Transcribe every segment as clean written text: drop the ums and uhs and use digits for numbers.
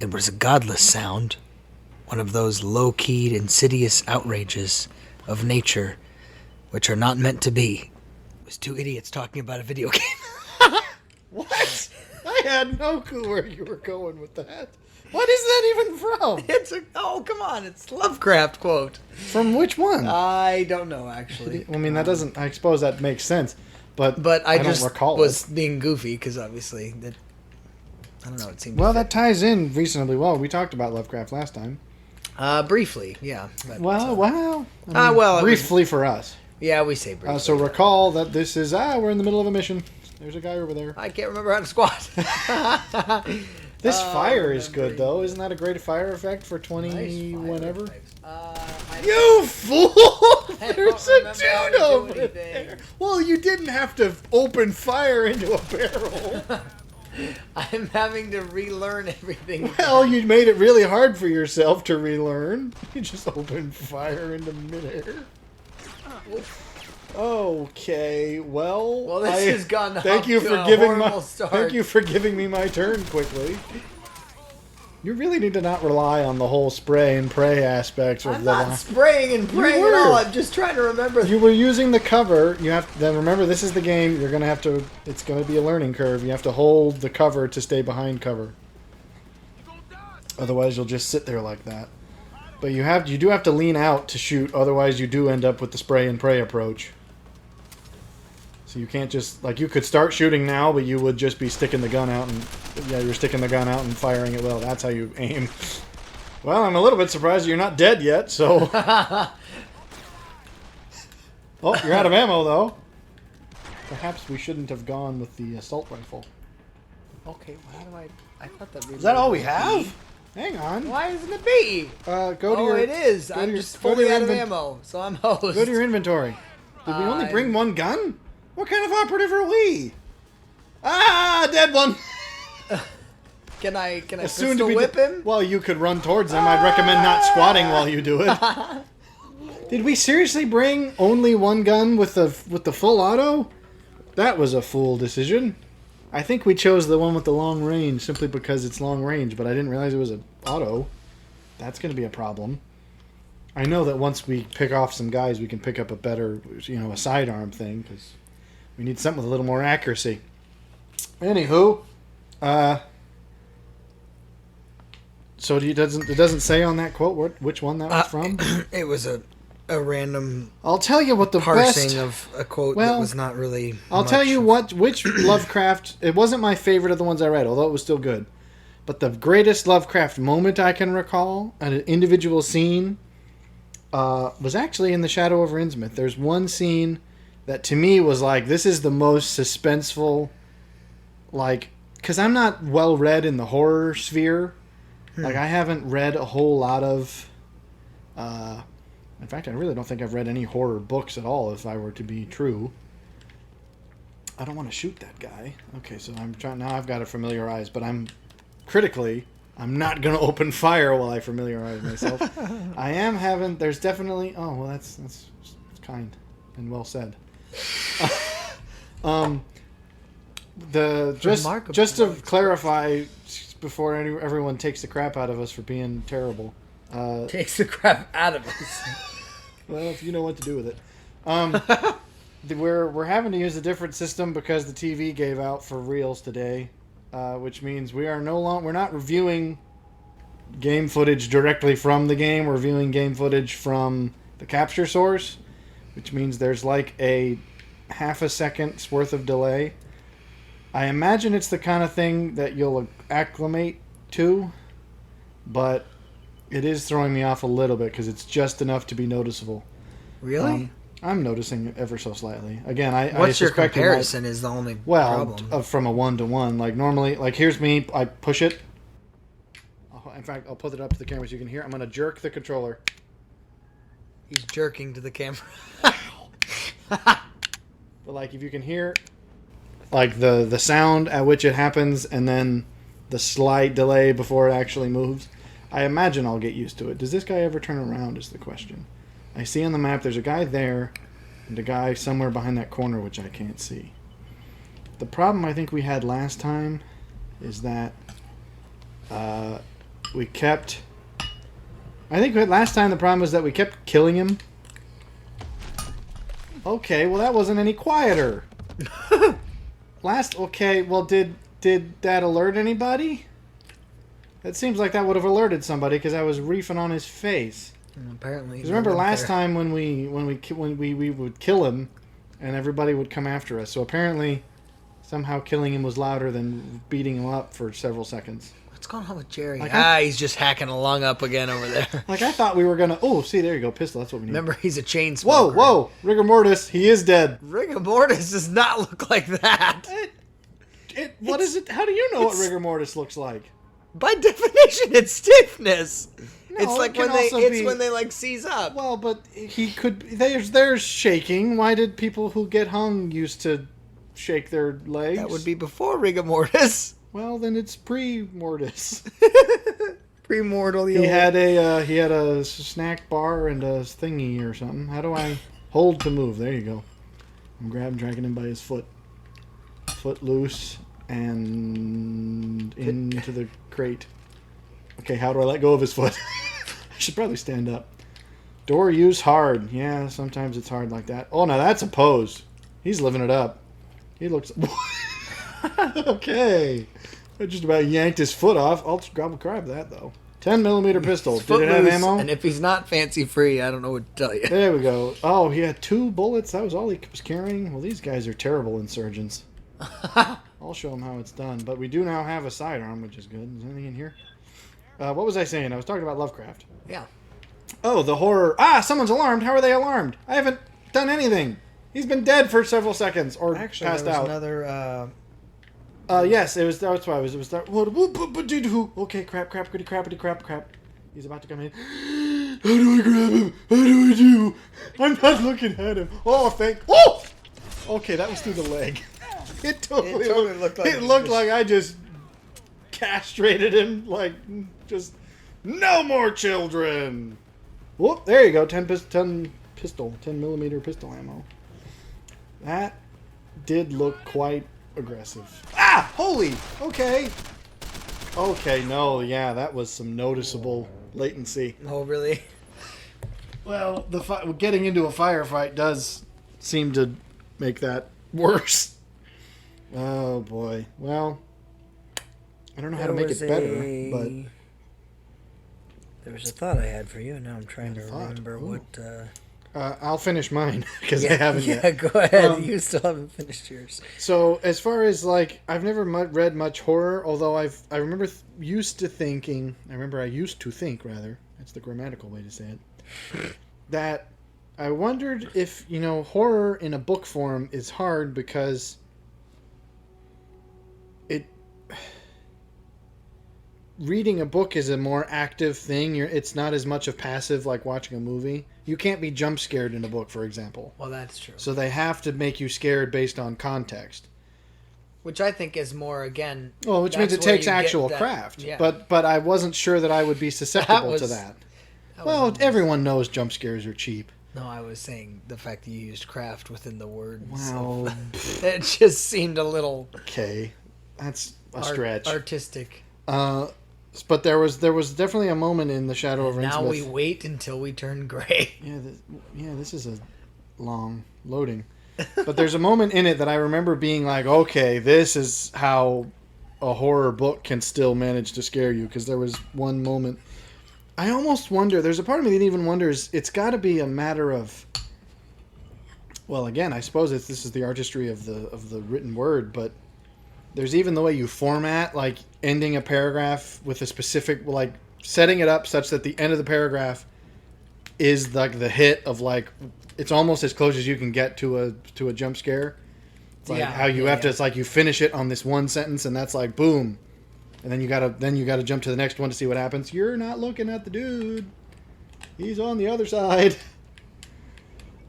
It was a godless sound, one of those low-keyed, insidious outrages of nature which are not meant to be. It was two idiots talking about a video game. What? I had no clue where you were going with that. What is that even from? Oh, come on, it's Lovecraft quote. From which one? I don't know, actually. I mean, that doesn't... I suppose that makes sense, but I don't just recall was it. being goofy, because obviously, I don't know, it seemed Well, that ties in reasonably well. We talked about Lovecraft last time. briefly, yeah. But, briefly for us. Yeah, we say briefly. So recall that this is, we're in the middle of a mission. There's a guy over there. I can't remember how to squat. This fire is good, though. Isn't that a great fire effect for 20 whenever? You fool! There's a dude over there. Well, you didn't have to open fire into a barrel. I'm having to relearn everything. Well, you made it really hard for yourself to relearn. You just opened fire into midair. Okay, well, this has gone off thank you to for a giving horrible start. Thank you for giving me my turn quickly. You really need to not rely on the whole spray and pray aspects of I'm not spraying and praying at all. I'm just trying to remember. You were using the cover. You have then remember this is the game. You're gonna have to. It's gonna be a learning curve. You have to hold the cover to stay behind cover. Otherwise, you'll just sit there like that. But you do have to lean out to shoot. Otherwise, you do end up with the spray and pray approach. So you can't just, like, you could start shooting now, but you would just be sticking the gun out and, you're sticking the gun out and firing it well. That's how you aim. Well, I'm a little bit surprised you're not dead yet, so. Oh, you're out of ammo, though. Perhaps we shouldn't have gone with the assault rifle. Okay, well, how do I thought that. Is that all we have? Hang on. Why isn't it B? Go to your. It is. I'm just fully out of ammo, so I'm hosed. Go to your inventory. Did we only bring one gun? What kind of operative are we? Dead one. Can I pistol whip him? Well, you could run towards him. I'd recommend not squatting while you do it. Did we seriously bring only one gun with the full auto? That was a fool decision. I think we chose the one with the long range simply because it's long range, but I didn't realize it was an auto. That's going to be a problem. I know that once we pick off some guys, we can pick up a better, a sidearm thing, because we need something with a little more accuracy. Anywho, so it doesn't say on that quote which one that was from? It was a random. I'll tell you what the parsing of a quote that was not really. I'll tell you which Lovecraft. It wasn't my favorite of the ones I read, although it was still good. But the greatest Lovecraft moment I can recall, an individual scene, was actually in The Shadow over Innsmouth. There's one scene that to me was like, this is the most suspenseful, because I'm not well read in the horror sphere. Like, I haven't read a whole lot of, in fact, I really don't think I've read any horror books at all, if I were to be true. I don't want to shoot that guy. Okay, so now I've got to familiarize, but I'm not going to open fire while I familiarize myself. There's definitely, that's kind and well said. Just to clarify, before everyone takes the crap out of us for being terrible. Takes the crap out of us. Well, if you know what to do with it. We're having to use a different system because the TV gave out for reals today, which means we're not reviewing game footage directly from the game. We're viewing game footage from the capture source, which means there's like a half a second's worth of delay. I imagine it's the kind of thing that you'll acclimate to, but it is throwing me off a little bit because it's just enough to be noticeable. Really? I'm noticing it ever so slightly. Again, What's your comparison is the only problem. From a 1-to-1. Like normally, here's me, I push it. In fact, I'll put it up to the camera so you can hear. I'm going to jerk the controller. He's jerking to the camera. But if you can hear the sound at which it happens and then the slight delay before it actually moves, I imagine I'll get used to it. Does this guy ever turn around is the question. I see on the map there's a guy there and a guy somewhere behind that corner which I can't see. The problem I think we had last time is that We kept... I think last time the problem was that we kept killing him. Okay, well that wasn't any quieter. Okay, well did that alert anybody? It seems like that would have alerted somebody because I was reefing on his face. Apparently. Because remember last time when we would kill him, and everybody would come after us. So apparently, somehow killing him was louder than beating him up for several seconds. What's going on with Jerry? Like he's just hacking a lung up again over there. Like I thought we were gonna. Oh, see, there you go, pistol. That's what we need. Remember, he's a chain smoker. Whoa! Rigor mortis. He is dead. Rigor mortis does not look like that. What is it? How do you know what rigor mortis looks like? By definition, it's stiffness. No, it's like when they like seize up. Well, but he could. There's shaking. Why did people who get hung used to shake their legs? That would be before rigor mortis. Well, then it's pre-mortis. Premortal. He had a snack bar and a thingy or something. How do I hold to move? There you go. I'm dragging him by his foot. Foot loose and into the crate. Okay, how do I let go of his foot? I should probably stand up. Door use hard. Yeah, sometimes it's hard like that. Oh, now that's a pose. He's living it up. He looks... Okay. I just about yanked his foot off. I'll grab that, though. 10mm pistol. Did it have ammo? And if he's not fancy free, I don't know what to tell you. There we go. Oh, he had 2 bullets. That was all he was carrying. Well, these guys are terrible insurgents. I'll show them how it's done. But we do now have a sidearm, which is good. Is there anything in here? What was I saying? I was talking about Lovecraft. Yeah. Oh, the horror. Someone's alarmed. How are they alarmed? I haven't done anything. He's been dead for several seconds or Actually, passed there was out. another... Yes, it was. That's why it was. It was that. Okay, crap. He's about to come in. How do I grab him? How do I do? I'm not looking at him. Oh! Okay, that was through the leg. It totally looked like. It looked like I just castrated him. Like, just no more children. Whoop! There you go. 10 10mm pistol ammo. That did look quite aggressive. Holy! Okay, no, yeah, that was some noticeable latency. Oh, really? Well, getting into a firefight does seem to make that worse. Oh, boy. Well, I don't know how to make it better, but... There was a thought I had for you, and now I'm trying to remember what... I'll finish mine, because I haven't yet. Yeah, go ahead. You still haven't finished yours. So, as far as, like, I've never read much horror, although I remember I used to think, that's the grammatical way to say it, that I wondered if, horror in a book form is hard because reading a book is a more active thing. It's not as much of passive like watching a movie. You can't be jump scared in a book, for example. Well, that's true. So they have to make you scared based on context. Which I think is more, again... Well, which means it takes actual craft. Yeah. But I wasn't sure that I would be susceptible to that. Well, everyone knows jump scares are cheap. No, I was saying the fact that you used craft within the word. Wow. So it just seemed a little... Okay. That's a stretch. Artistic. But there was definitely a moment in The Shadow of Innsmouth. Now we wait until we turn gray. Yeah, this is a long loading. But there's a moment in it that I remember being like, okay, this is how a horror book can still manage to scare you. Because there was one moment... I almost wonder... There's a part of me that even wonders... It's got to be a matter of... Well, again, I suppose this is the artistry of the written word, but... There's even the way you format, like ending a paragraph with a specific, like setting it up such that the end of the paragraph is like the hit of like, it's almost as close as you can get to a jump scare. It's like how you have to, it's like you finish it on this one sentence and that's like boom, and then you gotta jump to the next one to see what happens. You're not looking at the dude; he's on the other side.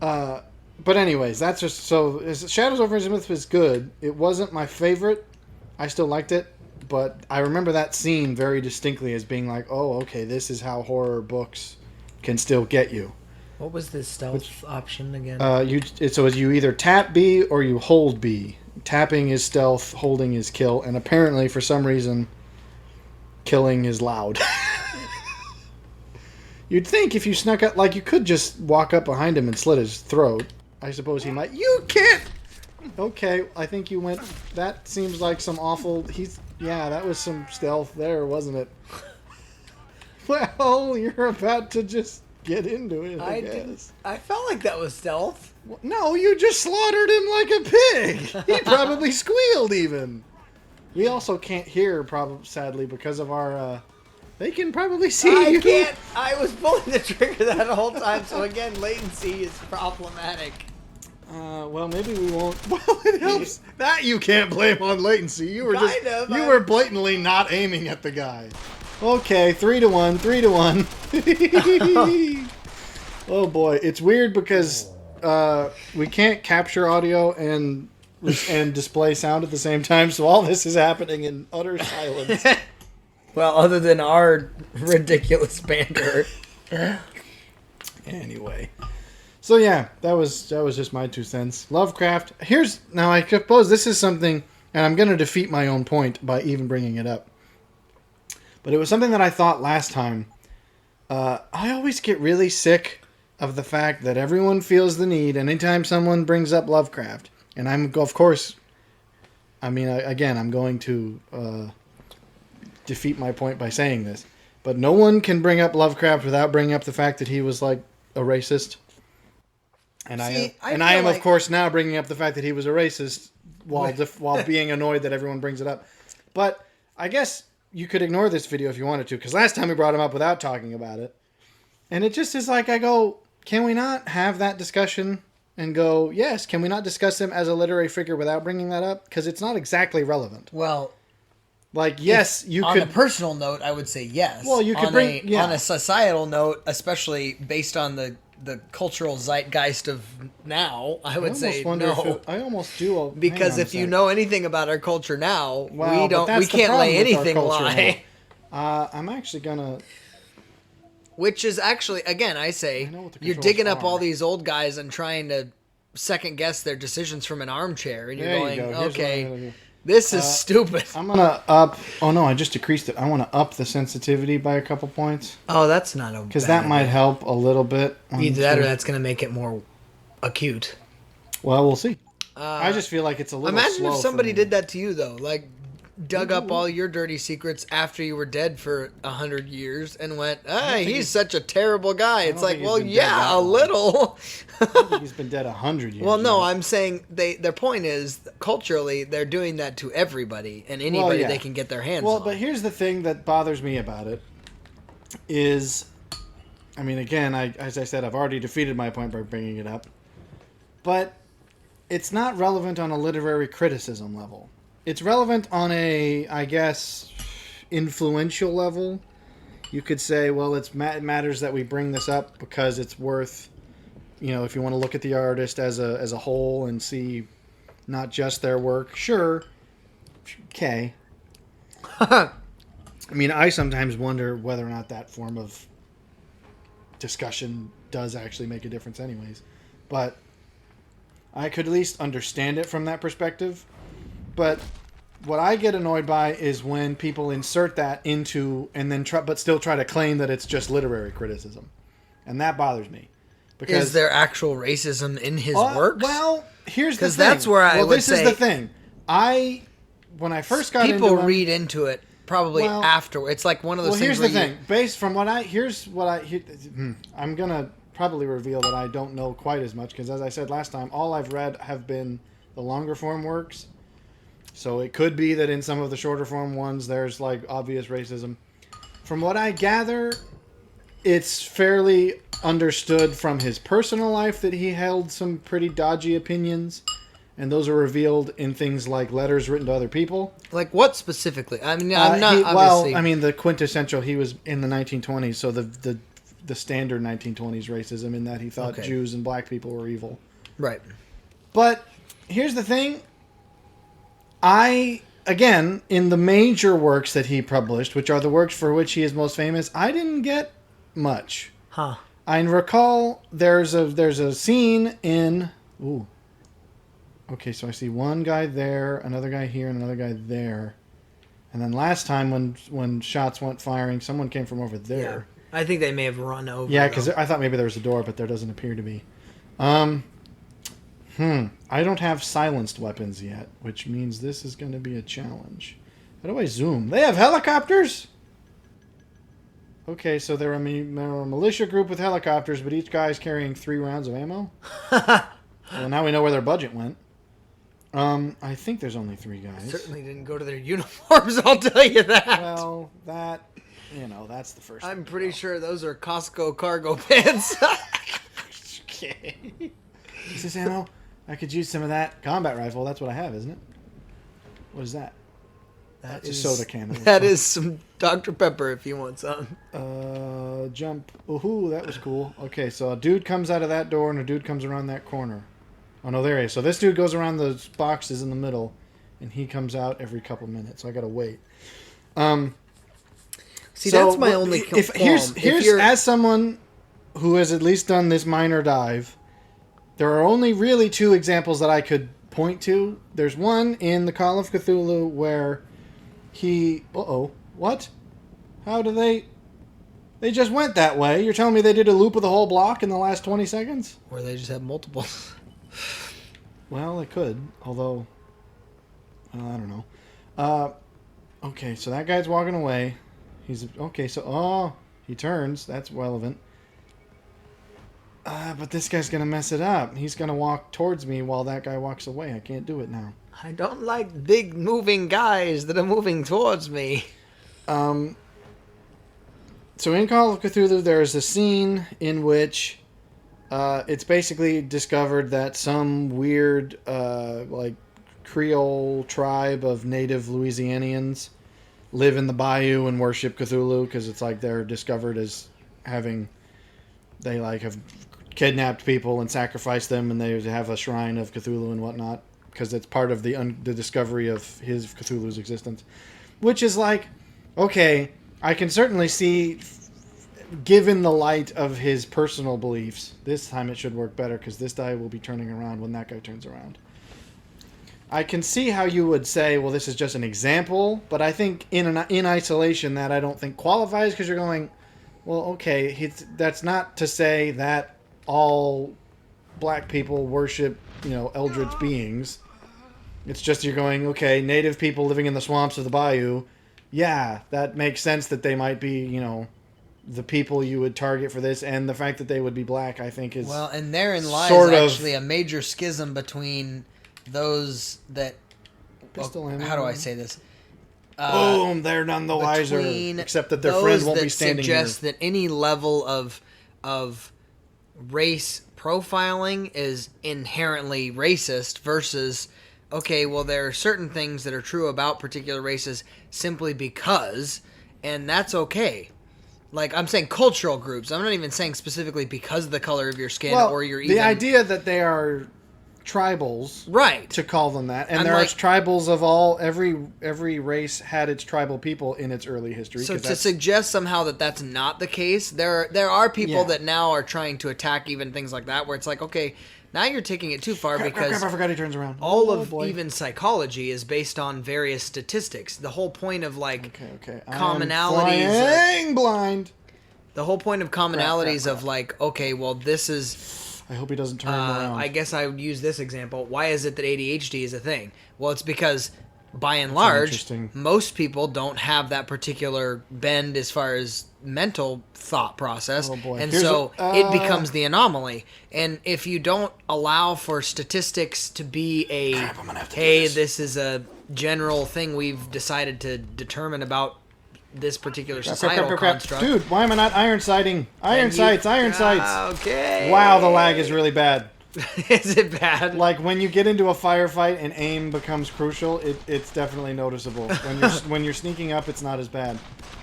But anyways, that's just so. Shadows over Innsmouth is good. It wasn't my favorite. I still liked it, but I remember that scene very distinctly as being like, oh, okay, this is how horror books can still get you. What was the stealth option again? So you either tap B or you hold B. Tapping is stealth, holding is kill, and apparently for some reason, killing is loud. You'd think if you snuck up, like you could just walk up behind him and slit his throat. I suppose he might. You can't. Okay, I think you went. That seems like some awful. Yeah, that was some stealth there, wasn't it? Well, you're about to just get into it. I guess. I felt like that was stealth. Well, no, you just slaughtered him like a pig. He probably squealed even. We also can't hear, probably sadly, because of our. They can probably see you. I can't. I was pulling the trigger that whole time, so again, latency is problematic. Well, maybe we won't. Well, it helps. That you can't blame on latency. You were you were blatantly not aiming at the guy. Okay, 3-1, 3-1. Oh boy, it's weird because we can't capture audio and display sound at the same time, so all this is happening in utter silence. Well, other than our ridiculous banter. Anyway. So yeah, that was just my 2 cents. Lovecraft. Now I suppose this is something, and I'm going to defeat my own point by even bringing it up. But it was something that I thought last time. I always get really sick of the fact that everyone feels the need anytime someone brings up Lovecraft. And I'm going to defeat my point by saying this. But no one can bring up Lovecraft without bringing up the fact that he was like a racist. And I am, of course, now bringing up the fact that he was a racist while being annoyed that everyone brings it up. But I guess you could ignore this video if you wanted to, because last time we brought him up without talking about it. And it just is like, I go, can we not have that discussion and go, yes, can we not discuss him as a literary figure without bringing that up? Because it's not exactly relevant. Well... Like, yes, you on could... On a personal note, I would say yes. Well, you could on a societal note, especially based on the cultural zeitgeist of now, I would say no. I almost do. Because if you know anything about our culture now, well, we can't lay anything lie. I'm actually gonna... Which is actually, again, I say, you're digging up all these old guys and trying to second guess their decisions from an armchair, and you're going, okay... This is stupid. I'm going to up... Oh, no, I just decreased it. I want to up the sensitivity by a couple points. Oh, that's not a... Because that might help a little bit. Either that or that's going to make it more acute. Well, we'll see. I just feel like it's a little Imagine slow if somebody did that to you, though. Like, dug up all your dirty secrets after you were dead for 100 years and went, he's such a terrible guy. It's like, well, yeah, a little. I don't think he's been dead 100 years. Well, no, I'm saying their point is, culturally, they're doing that to everybody, and anybody they can get their hands on. Well, but here's the thing that bothers me about it is, I mean, again, as I said, I've already defeated my point by bringing it up, but it's not relevant on a literary criticism level. It's relevant on a, I guess, influential level. You could say, well, it matters that we bring this up because it's worth, if you want to look at the artist as a whole and see not just their work. Sure. Okay. I mean, I sometimes wonder whether or not that form of discussion does actually make a difference anyways. But I could at least understand it from that perspective. But what I get annoyed by is when people insert that into and then but still try to claim that it's just literary criticism, and that bothers me. Because is there actual racism in his works? Well, here's the thing. Because that's where I would say. This is the thing. When I first got into people read into it probably after. It's like one of those things. Well, here's the thing. Based from I'm gonna probably reveal that I don't know quite as much because, as I said last time, all I've read have been the longer form works. So it could be that in some of the shorter form ones, there's like obvious racism. From what I gather, it's fairly understood from his personal life that he held some pretty dodgy opinions. And those are revealed in things like letters written to other people. Like what specifically? I mean, I'm not obviously... Well, I mean, the quintessential, he was in the 1920s, so the standard 1920s racism in that he thought Jews and black people were evil. Right. But here's the thing. Again, in the major works that he published, which are the works for which he is most famous, I didn't get much. Huh. I recall there's a scene in... Ooh. Okay, so I see one guy there, another guy here, and another guy there. And then last time when shots went firing, someone came from over there. I think they may have run over. Yeah, because I thought maybe there was a door, but there doesn't appear to be. I don't have silenced weapons yet, which means this is going to be a challenge. How do I zoom? They have helicopters? Okay, so they're a militia group with helicopters, but each guy's carrying 3 rounds of ammo? Well, now we know where their budget went. I think there's only 3 guys. Certainly didn't go to their uniforms, I'll tell you that. Well, that's the first I'm pretty sure those are Costco cargo pants. Okay. Is this ammo? I could use some of that. Combat rifle, that's what I have, isn't it? What is that? That's a soda can. That is some Dr. Pepper if you want some. Jump. Ooh, that was cool. Okay, so a dude comes out of that door and a dude comes around that corner. Oh, no, there he is. So this dude goes around those boxes in the middle, and he comes out every couple minutes. So I gotta wait. See, so that's my only here's as someone who has at least done this minor dive, there are only really 2 examples that I could point to. There's one in the Call of Cthulhu where he... What? How do they... They just went that way. You're telling me they did a loop of the whole block in the last 20 seconds? Or they just have multiples. Well, they could. Although... Well, I don't know. Okay, so that guy's walking away. He's... Okay, so... Oh, he turns. That's relevant. But this guy's going to mess it up. He's going to walk towards me while that guy walks away. I can't do it now. I don't like big moving guys that are moving towards me. So in Call of Cthulhu, there is a scene in which it's basically discovered that some weird, Creole tribe of native Louisianians live in the bayou and worship Cthulhu because it's like they're discovered as having... They have kidnapped people and sacrificed them, and they have a shrine of Cthulhu and whatnot because it's part of the discovery of his Cthulhu's existence. Which is okay, I can certainly see, given the light of his personal beliefs, this time it should work better because this guy will be turning around when that guy turns around. I can see how you would say, well, this is just an example, but I think in isolation that I don't think qualifies because you're going... Well, okay, that's not to say that all black people worship, eldritch beings. It's just you're going, okay, native people living in the swamps of the bayou, yeah, that makes sense that they might be, the people you would target for this, and the fact that they would be black, I think, is... Well, and therein lies actually a major schism between those that... how do I say this? Boom! They're none the wiser, except that their friends won't be standing here. Suggest that any level of race profiling is inherently racist versus, okay, well, there are certain things that are true about particular races simply because, and that's okay. I'm saying cultural groups. I'm not even saying specifically because of the color of your skin or your... The idea that they are... tribals, right, to call them that, and there are tribals of every race had its tribal people in its early history. So to suggest somehow that that's not the case, there are people that now are trying to attack even things like that, where it's okay, now you're taking it too far because I forgot he turns around. All of even psychology is based on various statistics. The whole point of commonalities, blind. The whole point of commonalities of okay, well, this is. I hope he doesn't turn around. I guess I would use this example. Why is it that ADHD is a thing? Well, it's because, by and large, most people don't have that particular bend as far as mental thought process. Oh boy. And it becomes the anomaly. And if you don't allow for statistics to be this is a general thing we've decided to determine about this particular societal construct. Dude, why am I not iron sighting? Iron sights. Okay. Wow, the lag is really bad. Is it bad? When you get into a firefight and aim becomes crucial, it's definitely noticeable. When you're sneaking up, it's not as bad.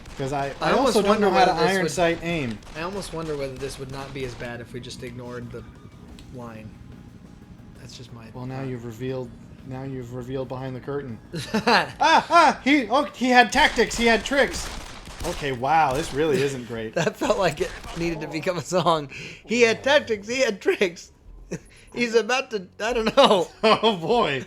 Because I also don't know how to iron sight aim. I almost wonder whether this would not be as bad if we just ignored the line. That's just my... Well, now you've revealed behind the curtain. He had tactics. He had tricks. Okay, wow, this really isn't great. That felt like it needed to become a song. He had tactics. He had tricks. He's about to... I don't know. Oh, boy.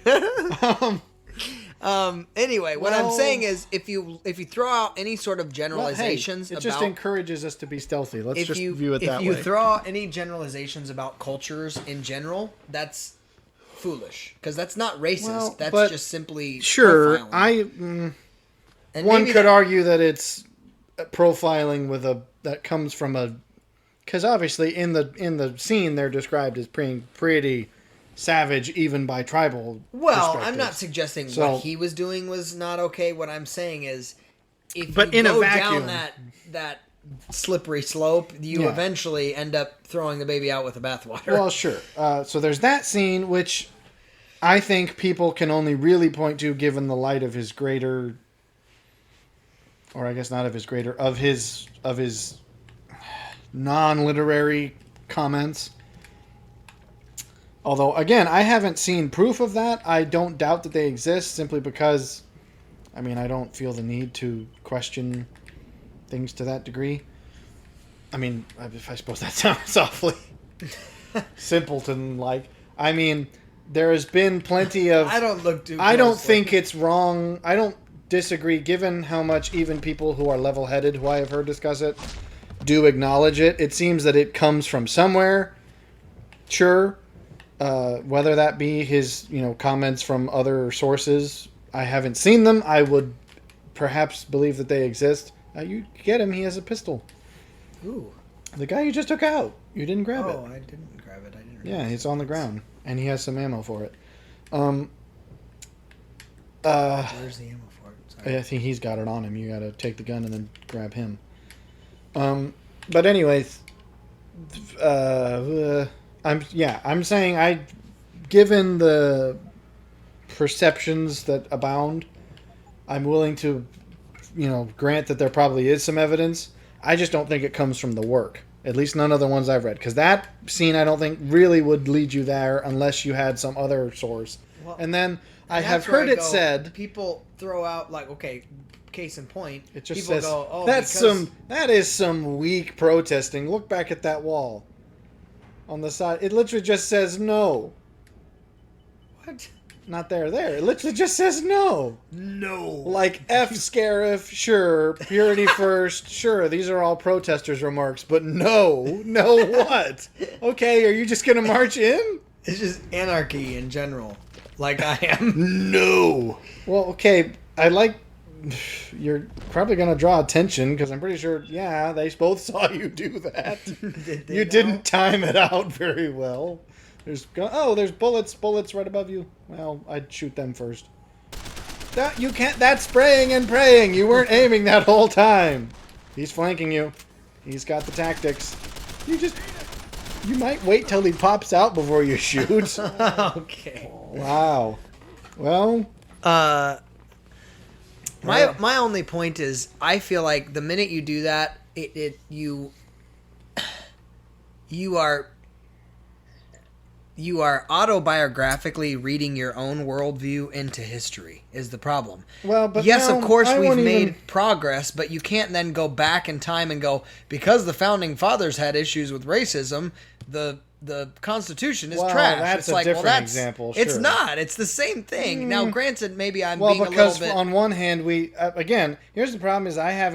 Anyway, what I'm saying is, if you throw out any sort of generalizations, it just encourages us to be stealthy. Let's just view it that way. If you throw out any generalizations about cultures in general, that's foolish, because that's not racist. That's just simply profiling. One could argue that it's profiling that comes from because obviously in the scene they're described as pretty savage, even by tribal. Well, I'm not suggesting what he was doing was not okay. What I'm saying is, if you go down that slippery slope, you eventually end up throwing the baby out with the bathwater. Well, sure. So there's that scene, which I think people can only really point to given the light of his greater, or I guess not of his greater, of his non-literary comments. Although, again, I haven't seen proof of that. I don't doubt that they exist, simply because, I don't feel the need to question things to that degree. I suppose that sounds awfully simpleton-like. There has been plenty of... I don't look too I don't think it's wrong. I don't disagree, given how much even people who are level-headed, who I have heard discuss it, do acknowledge it. It seems that it comes from somewhere. Sure. Whether that be his, comments from other sources, I haven't seen them. I would perhaps believe that they exist. You get him. He has a pistol. Ooh. The guy you just took out. You didn't grab it. Oh, I didn't grab it. I didn't. Yeah, it's on the ground, and he has some ammo for it. Where's the ammo for it? Sorry. I think he's got it on him. You got to take the gun and then grab him. But anyways, I'm saying given the perceptions that abound, I'm willing to, grant that there probably is some evidence. I just don't think it comes from the work. At least none of the ones I've read. Because that scene, I don't think, really would lead you there unless you had some other source. Well, and then I have heard it said... People throw out, case in point, it just people says, go, that is some weak protesting. Look back at that wall. On the side, it literally just says no. What? Not there. It literally just says no. No. Like F Scarif, sure. Purity first, sure. These are all protesters' remarks, but no. No what? Okay, are you just going to march in? It's just anarchy in general. Like I am. No. Well, okay, you're probably going to draw attention because I'm pretty sure, they both saw you do that. You didn't time it out very well. There's bullets right above you. Well, I'd shoot them first. You can't. That's spraying and praying. You weren't aiming that whole time. He's flanking you. He's got the tactics. You might wait till he pops out before you shoot. Okay. Wow. Well. My only point is, I feel like the minute you do that, you are autobiographically reading your own worldview into history is the problem. Well, but yes, of course we've made progress, but you can't then go back in time and go, because the founding fathers had issues with racism, the Constitution is trash. That's it's a different example. Sure. It's not. It's the same thing. Now, granted, maybe I'm being a little bit... because on one hand, again, here's the problem is I have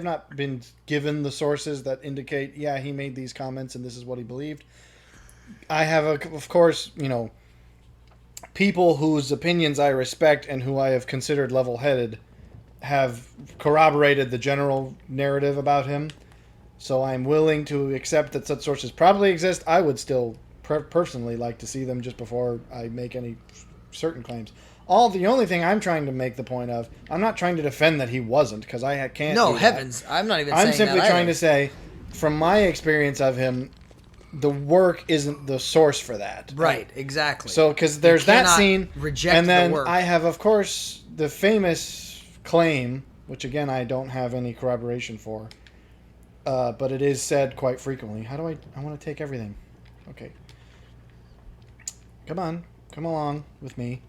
not been given the sources that indicate, he made these comments and this is what he believed. I have, of course, people whose opinions I respect and who I have considered level-headed have corroborated the general narrative about him. So I'm willing to accept that such sources probably exist. I would still personally like to see them just before I make any certain claims. The only thing I'm trying to make the point of, I'm not trying to defend that he wasn't, because I can't. No, heavens, I'm not even saying that. I'm simply trying to say, from my experience of him, the work isn't the source for that. Right, exactly. So, because there's that scene, and then the work. I have, of course, the famous claim, which again I don't have any corroboration for, but it is said quite frequently. I want to take everything. Okay. Come along with me.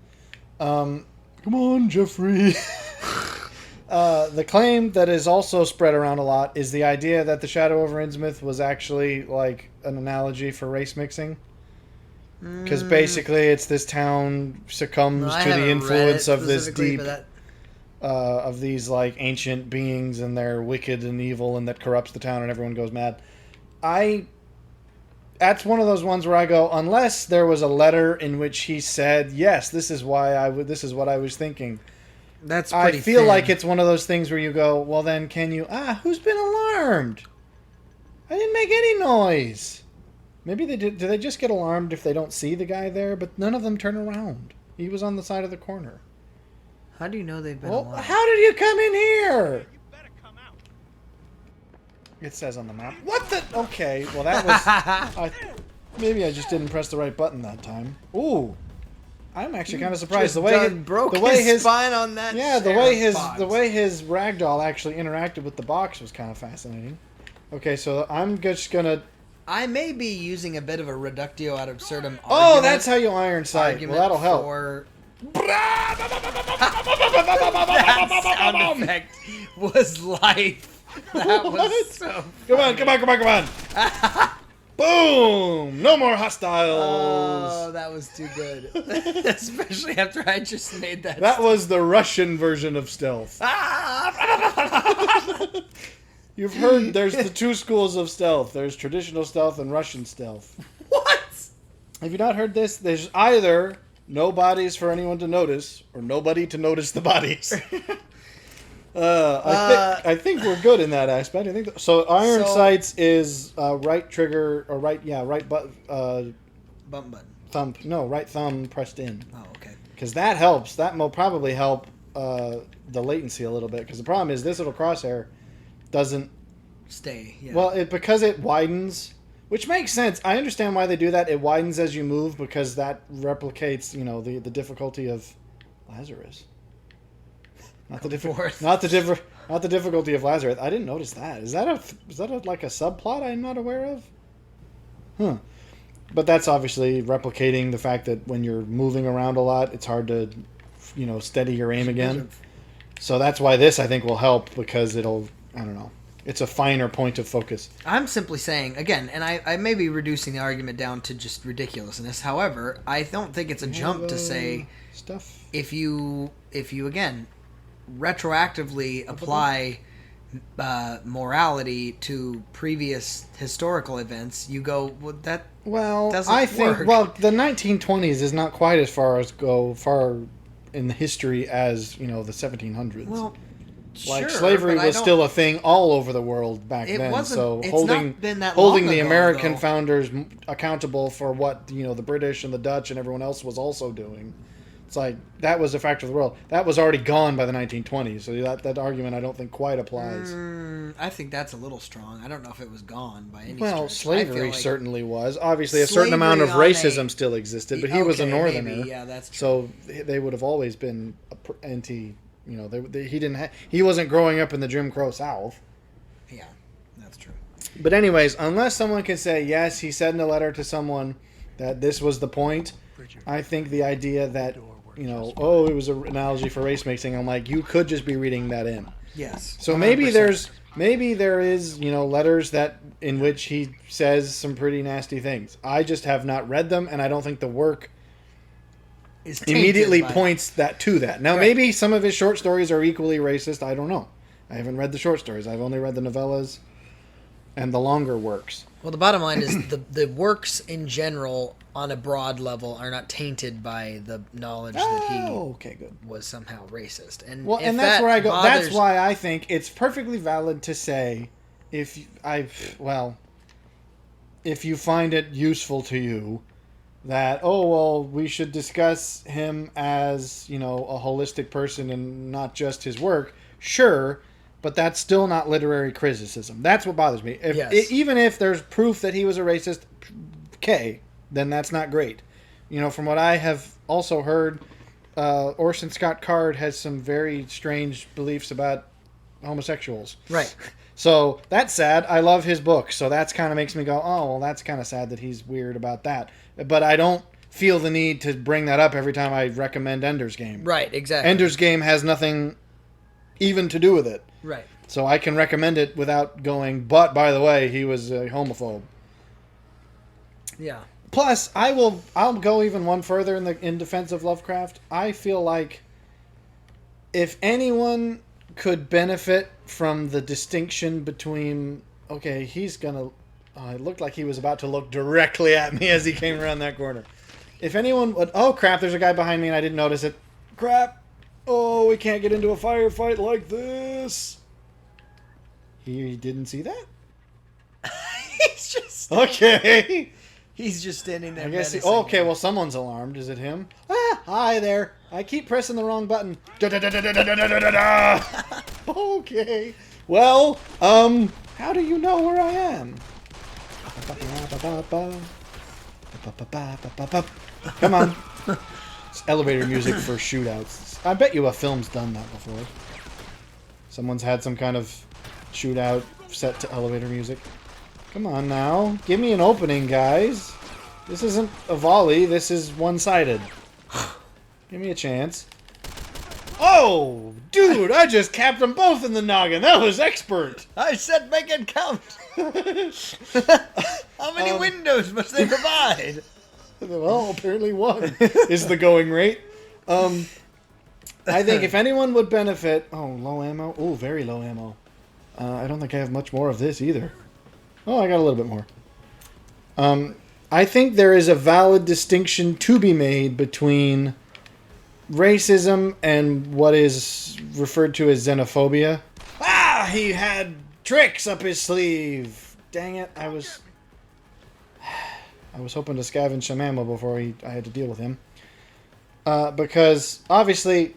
Come on, Jeffrey. The claim that is also spread around a lot is the idea that the Shadow over Innsmouth was actually like an analogy for race mixing. Because basically it's this town succumbs to the influence of this deep... of these like ancient beings, and they're wicked and evil, and that corrupts the town, and everyone goes mad. That's one of those ones where I go, unless there was a letter in which he said, yes, this is why this is what I was thinking. That's pretty I feel thin. like it's one of those things where you go, well then can you, who's been alarmed? I didn't make any noise. Maybe they did. Do they just get alarmed if they don't see the guy there? But none of them turn around. He was on the side of the corner. How do you know they've been alarmed? How did you come in here? It says on the map. What the? Okay, well that was... maybe I just didn't press the right button that time. Ooh. I'm actually kind of surprised. The way his spine on that. Yeah, the way his ragdoll actually interacted with the box was kind of fascinating. Okay, so I'm just gonna... I may be using a bit of a reductio ad absurdum argument. Oh, that's how you iron sight. Well, that'll help. That sound effect was life. That was so funny. Come on. Boom! No more hostiles. Oh, that was too good. Especially after I just made that. That was the Russian version of stealth. You've heard there's the two schools of stealth. There's traditional stealth and Russian stealth. What? Have you not heard this? There's either no bodies for anyone to notice, or nobody to notice the bodies. I think we're good in that aspect. I think so. Iron sights is right trigger or right bump button. Thumb. No, right thumb pressed in. Oh, okay. Because that helps. That will probably help the latency a little bit. Because the problem is this little crosshair doesn't stay. Yeah. Well, because it widens, which makes sense. I understand why they do that. It widens as you move because that replicates, the difficulty of Lazarus. Not the difficulty of Lazarus. I didn't notice that. Is that like a subplot I'm not aware of? But that's obviously replicating the fact that when you're moving around a lot, it's hard to, steady your aim again. So that's why this I think will help because it'll. I don't know. It's a finer point of focus. I'm simply saying, again, and I may be reducing the argument down to just ridiculousness. However, I don't think it's a jump to say if you again retroactively apply morality to previous historical events, you go, doesn't work. The 1920s is not quite as far in the history as the 1700s. Well. Slavery was still a thing all over the world back then. So holding the American founders accountable for what the British and the Dutch and everyone else was also doing. It's like that was a factor of the world. That was already gone by the 1920s. So that argument I don't think quite applies. I think that's a little strong. I don't know if it was gone by any stretch. Well, slavery certainly was. Obviously, a certain amount of racism still existed, but he was a northerner. Maybe. Yeah, that's true. So they would have always been anti. He wasn't growing up in the Jim Crow South. Yeah, that's true. But anyways, unless someone can say, yes, he said in a letter to someone that this was the point, I think the idea that, it was an analogy for race mixing, I'm like, you could just be reading that in. Yes. So 100%. maybe there is, letters that in which he says some pretty nasty things. I just have not read them, and I don't think the work immediately points to that. Now, maybe some of his short stories are equally racist. I don't know. I haven't read the short stories. I've only read the novellas and the longer works. Well, the bottom line is the works in general, on a broad level, are not tainted by the knowledge that he was somehow racist. And that's where I go. That's why I think it's perfectly valid to say, if you find it useful to you, that we should discuss him as a holistic person and not just his work. Sure, but that's still not literary criticism. That's what bothers me. Even if there's proof that he was a racist, then that's not great. From what I have also heard, Orson Scott Card has some very strange beliefs about homosexuals. Right. So that's sad. I love his book, so that's kind of makes me go, that's kind of sad that he's weird about that. But I don't feel the need to bring that up every time I recommend Ender's Game. Right, exactly. Ender's Game has nothing even to do with it. Right. So I can recommend it without going, but by the way, he was a homophobe. Yeah. Plus, I'll go even one further in defense of Lovecraft. I feel like if anyone could benefit from the distinction between, okay, he's gonna. It looked like he was about to look directly at me as he came around that corner. If anyone would, oh crap, there's a guy behind me and I didn't notice it. Crap! Oh, we can't get into a firefight like this. He didn't see that. He's just okay. He's just standing there. I guess. Okay, well, someone's alarmed. Is it him? Ah, hi there. I keep pressing the wrong button. Okay. Well, how do you know where I am? Come on. It's elevator music for shootouts. I bet you a film's done that before. Someone's had some kind of shootout set to elevator music. Come on now. Give me an opening, guys. This isn't a volley. This is one-sided. Give me a chance. Oh, dude, I just capped them both in the noggin. That was expert. I said make it count. How many windows must they provide? Well, apparently one is the going rate. I think if anyone would benefit... Oh, low ammo. Oh, very low ammo. I don't think I have much more of this either. Oh, I got a little bit more. I think there is a valid distinction to be made between racism and what is referred to as xenophobia. Ah, he had tricks up his sleeve. Dang it, I was hoping to scavenge some ammo before I had to deal with him. Because, obviously,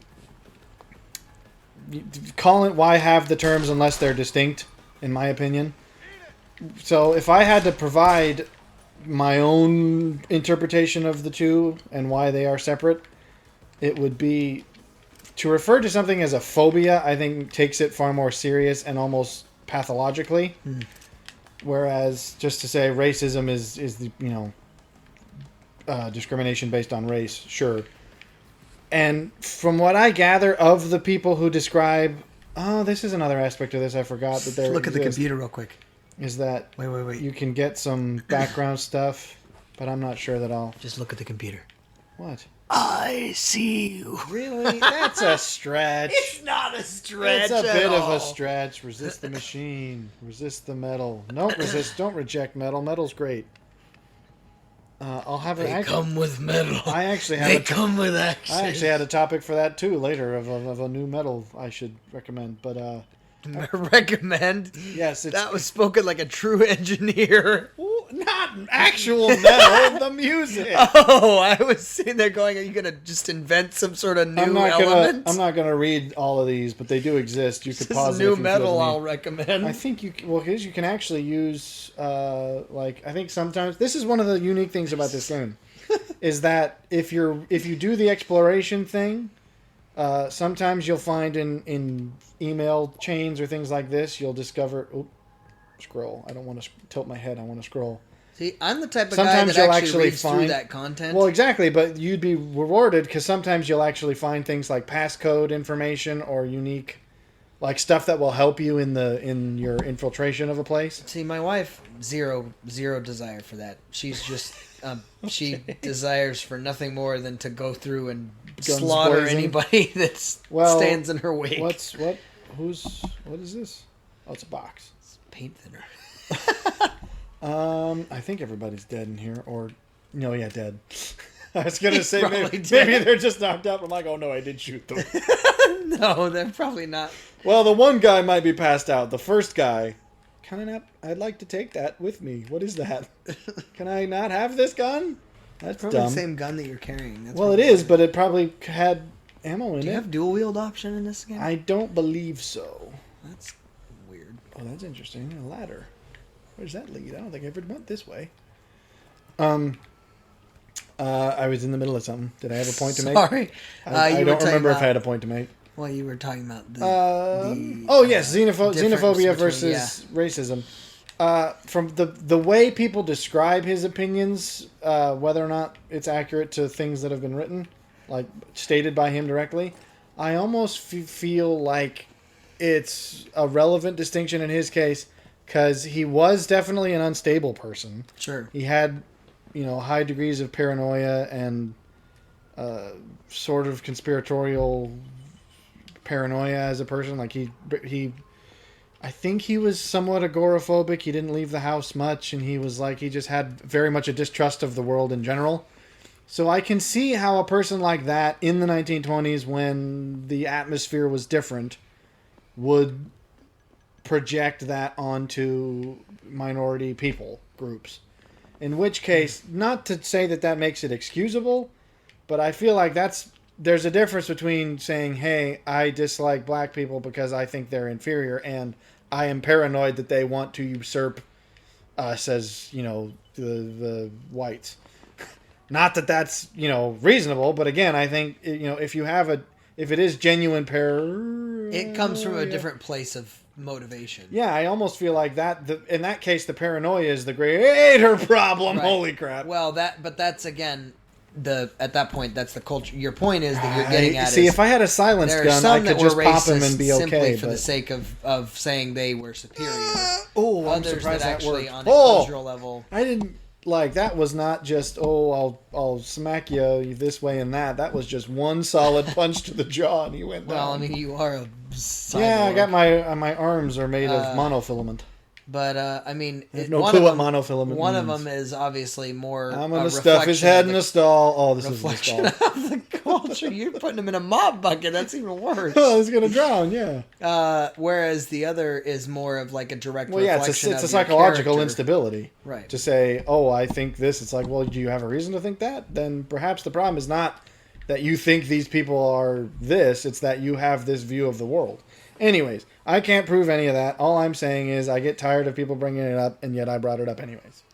why have the terms unless they're distinct, in my opinion. So, if I had to provide my own interpretation of the two and why they are separate, it would be to refer to something as a phobia, I think takes it far more serious and almost pathologically. Whereas just to say racism is the, discrimination based on race, sure. And from what I gather of the people who describe, this is another aspect of this I forgot that there. Look at the computer real quick. Is that wait? You can get some background stuff, but I'm not sure that I'll. Just look at the computer. What? I see you. Really? That's a stretch. It's not a stretch. It's a bit of a stretch. Resist the machine. Resist the metal. Don't resist. Don't reject metal. Metal's great. I'll have it. They come with metal. I actually have. They come with action. I actually had a topic for that too later of a new metal I should recommend, but recommend. Yes, that was spoken like a true engineer. Not actual metal, the music. Oh, I was sitting there going, "Are you gonna just invent some sort of new element?" I'm not gonna read all of these, but they do exist. You could pause it. New metal, I'll recommend. I think because you can actually use I think sometimes this is one of the unique things about this game, is that if you do the exploration thing. Sometimes you'll find in email chains or things like this, you'll discover... scroll. I don't want to tilt my head. I want to scroll. See, I'm the type of guy that actually reads through that content. Well, exactly, but you'd be rewarded because sometimes you'll actually find things like passcode information or unique... like stuff that will help you in your infiltration of a place. See, my wife, zero desire for that. She's just... she desires for nothing more than to go through and slaughter anybody that stands in her wake. What is this? Oh, it's a box. It's paint thinner. I think everybody's dead in here, or no, yeah, dead. I was gonna say maybe they're just knocked out. I'm like, oh no, I did shoot them. No, they're probably not. Well, the one guy might be passed out. The first guy. I'd like to take that with me. What is that? Can I not have this gun? That's probably dumb. The same gun that you're carrying. That's well, it is, but it probably had ammo in it. Do you have dual wield option in this game? I don't believe so. That's weird. Oh, that's interesting. A ladder. Where does that lead? I don't think I ever went this way. I was in the middle of something. Did I have a point to make? Sorry. I don't remember if I had a point to make. Well, you were talking about yes, xenophobia versus racism. From the way people describe his opinions, whether or not it's accurate to things that have been written, like stated by him directly, I almost feel like it's a relevant distinction in his case because he was definitely an unstable person. Sure. He had high degrees of paranoia and sort of conspiratorial paranoia as a person. Like I think he was somewhat agoraphobic. He didn't leave the house much, and he was like, he just had very much a distrust of the world in general. So I can see how a person like that in the 1920s, when the atmosphere was different, would project that onto minority people groups. In which case, not to say that makes it excusable, but I feel like there's a difference between saying, hey, I dislike black people because I think they're inferior, and I am paranoid that they want to usurp us as, the whites. Not that that's, reasonable, but again, I think, if it is genuine it comes from a different place of motivation. Yeah, I almost feel like in that case, the paranoia is the greater problem. Right. Holy crap. Well, but that's again, at that point, that's the culture. Your point is that you're getting at. See, if I had a silenced gun, I could just pop him and be okay. Simply for the sake of saying they were superior. I'm surprised that actually worked. On a cultural level, I didn't like that. Was not just I'll smack you this way and that. That was just one solid punch to the jaw, and he went down. Well, I mean, you are a cyborg. Yeah, I got my arms are made of monofilament. But, I mean... I have no clue what monofilament One means. of them is obviously more... I'm going to stuff his head in a stall. Oh, this is a stall. Of the culture. You're putting him in a mop bucket. That's even worse. Oh, he's going to drown, yeah. Whereas the other is more of like a direct reflection it's a psychological instability. Right. To say, I think this. It's like, well, do you have a reason to think that? Then perhaps the problem is not that you think these people are this. It's that you have this view of the world. Anyways, I can't prove any of that. All I'm saying is I get tired of people bringing it up, and yet I brought it up anyways.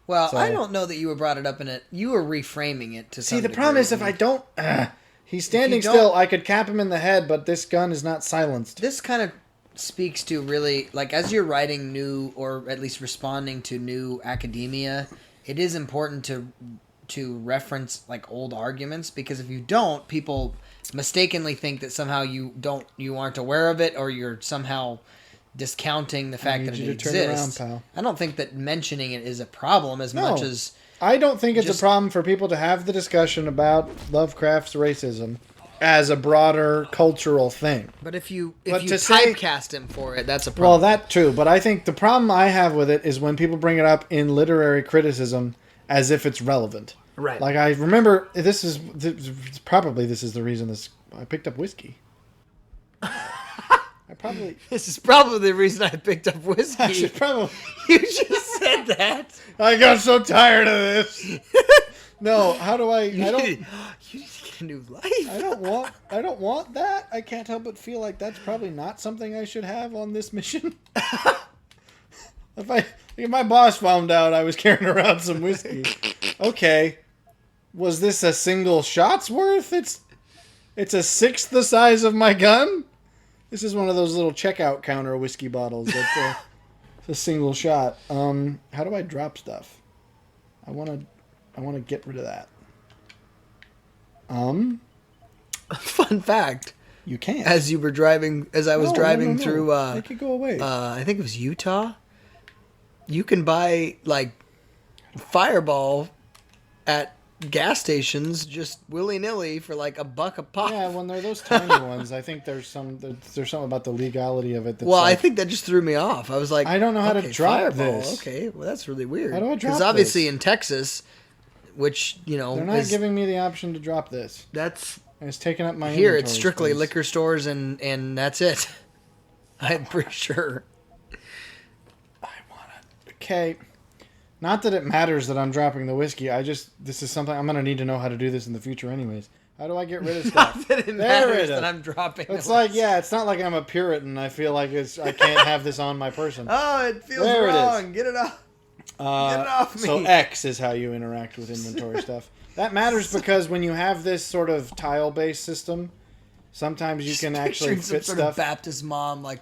Well, I don't know that you brought it up in it. You were reframing it to some degree. Problem is if I don't... he's standing still. I could cap him in the head, but this gun is not silenced. This kind of speaks to really... Like, as you're writing new, or at least responding to new academia, it is important to reference, like, old arguments, because if you don't, people... mistakenly think that somehow you aren't aware of it, or you're somehow discounting the fact that it exists. Turn around, pal. I don't think that mentioning it is a problem as much as... I don't think it's a problem for people to have the discussion about Lovecraft's racism as a broader cultural thing. But if you typecast him for it, that's a problem. Well, that's true, but I think the problem I have with it is when people bring it up in literary criticism as if it's relevant. Right. Like, I remember, this is the reason I picked up whiskey. This is probably the reason I picked up whiskey. I should probably... You just said that. I got so tired of this. No, how do I... You need to get a new life. I don't want that. I can't help but feel like that's probably not something I should have on this mission. If my boss found out I was carrying around some whiskey, okay... Was this a single shot's worth? It's a sixth the size of my gun? This is one of those little checkout counter whiskey bottles. It's a single shot. How do I drop stuff? I want to get rid of that. Fun fact. You can't. As I was driving through... Make it go away. I think it was Utah. You can buy, like, Fireball at gas stations just willy-nilly for like $1 a pop. Yeah, when they're those tiny ones, I think there's something about the legality of it. I think that just threw me off. I was like, I don't know how to drop Fireball. this. Okay, well that's really weird. How do I drop this? Because obviously in Texas, which they're not giving me the option to drop this. That's and it's taking up my here. It's strictly liquor stores and that's it. I'm pretty sure. I want it. Okay. Not that it matters that I'm dropping the whiskey. This is something I'm going to need to know how to do this in the future anyways. How do I get rid of stuff? Not that it matters that I'm dropping It's like, it's not like I'm a Puritan. I feel like I can't have this on my person. Oh, it feels wrong. Get it off. Get it off me. So X is how you interact with inventory stuff. That matters because when you have this sort of tile-based system, sometimes you can actually fit some stuff. Sort of Baptist mom, like...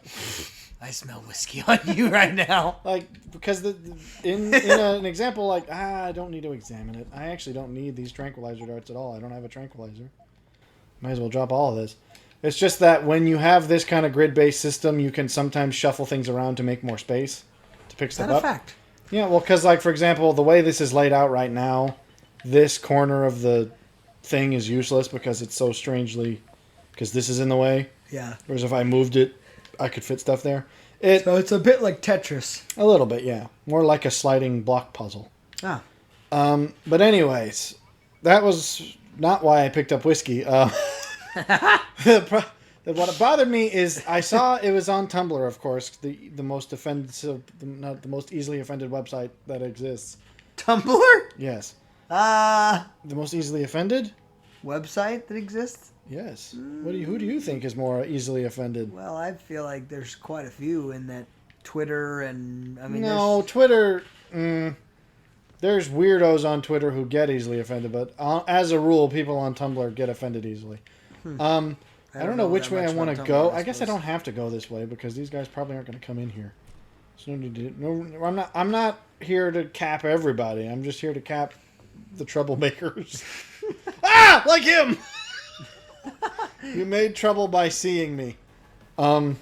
I smell whiskey on you right now. Like, because in an example, like, I don't need to examine it. I actually don't need these tranquilizer darts at all. I don't have a tranquilizer. Might as well drop all of this. It's just that when you have this kind of grid-based system, you can sometimes shuffle things around to make more space to pick stuff up. Fact. Yeah, well, because, like, for example, the way this is laid out right now, this corner of the thing is useless because it's so strangely... Because this is in the way. Yeah. Whereas if I moved it, I could fit stuff there. So it's a bit like Tetris. A little bit, yeah. More like a sliding block puzzle. Ah. But anyways, that was not why I picked up whiskey. What bothered me is I saw it was on Tumblr, of course, the most offensive, not the most easily offended website that exists. Tumblr? Yes. The most easily offended website that exists? Yes. Who do you think is more easily offended? Well, I feel like there's quite a few in that Twitter and Twitter. There's weirdos on Twitter who get easily offended, but as a rule, people on Tumblr get offended easily. I don't know which way I want to go. I guess I don't have to go this way because these guys probably aren't going to come in here. So no need to. No, I'm not here to cap everybody. I'm just here to cap the troublemakers. Like him. You made trouble by seeing me. Oh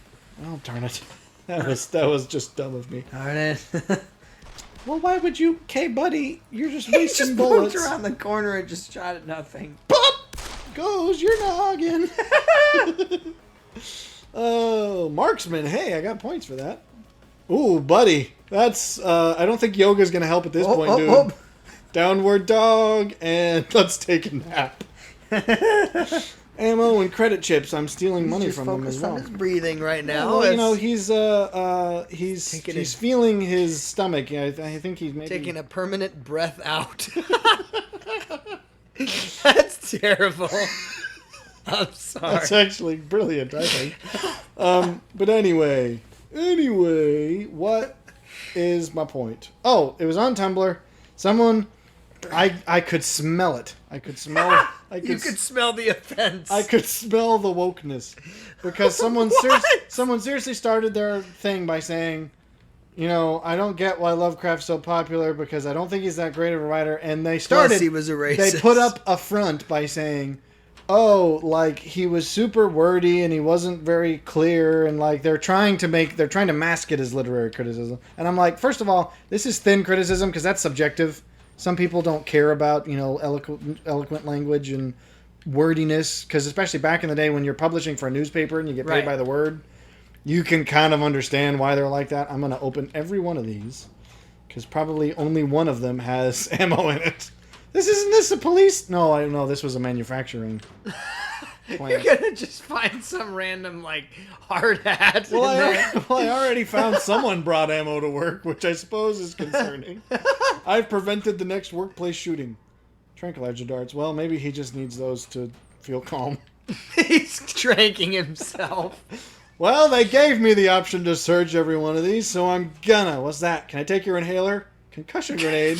darn it! That was just dumb of me. Darn it. Well, why would you, buddy? You're just He wasting just bullets. around the corner and just shot at nothing. Pop goes your noggin. Oh, marksman. Hey, I got points for that. Ooh, buddy. That's, I don't think yoga's going to help at this point, dude. Downward dog, and let's take a nap. Ammo and credit chips. I'm stealing money from them as well. He's focused on his breathing right now. Well, he's feeling his stomach. I think he's maybe taking a permanent breath out. That's terrible. I'm sorry. That's actually brilliant, I think. But anyway, what is my point? Oh, it was on Tumblr. Someone, I could smell it. You could smell the offense. I could smell the wokeness because someone seriously started their thing by saying, I don't get why Lovecraft's so popular because I don't think he's that great of a writer. And they started. Plus he was a racist. They put up a front by saying, he was super wordy and he wasn't very clear, and they're trying to mask it as literary criticism. And I'm like, first of all, this is thin criticism because that's subjective. Some people don't care about, eloquent language and wordiness, because especially back in the day when you're publishing for a newspaper and you get paid by the word, you can kind of understand why they're like that. I'm going to open every one of these because probably only one of them has ammo in it. Isn't this a police? No, I don't know. This was a manufacturing plant. You're going to just find some random, hard hat. Well, I already found someone brought ammo to work, which I suppose is concerning. I've prevented the next workplace shooting. Tranquilizer darts. Well, maybe he just needs those to feel calm. He's tranking himself. Well, they gave me the option to search every one of these, so I'm gonna. What's that? Can I take your inhaler? Concussion grenade.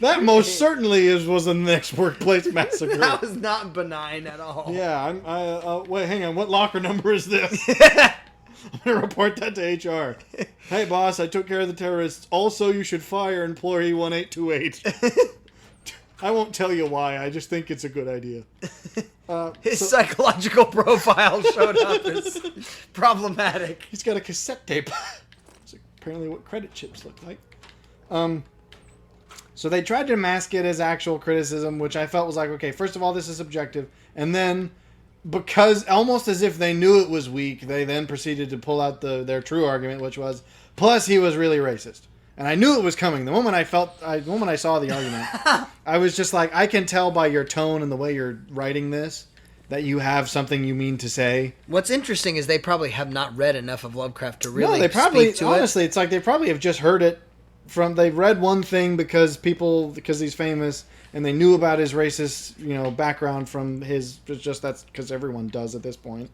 That most certainly was the next workplace massacre. That was not benign at all. Yeah, wait, hang on. What locker number is this? I'm going to report that to HR. Hey, boss, I took care of the terrorists. Also, you should fire employee 1828. I won't tell you why. I just think it's a good idea. His psychological profile showed up as problematic. He's got a cassette tape. That's apparently what credit chips look like. So they tried to mask it as actual criticism, which I felt was like, okay, first of all, this is subjective. And then, because almost as if they knew it was weak, they then proceeded to pull out their true argument, which was, plus he was really racist. And I knew it was coming. The moment I saw the argument, I was just like, I can tell by your tone and the way you're writing this that you have something you mean to say. What's interesting is they probably have not read enough of Lovecraft to really they probably, speak to honestly, it's like they probably have just heard it they've read one thing because he's famous, and they knew about his racist, background from his, that's because everyone does at this point.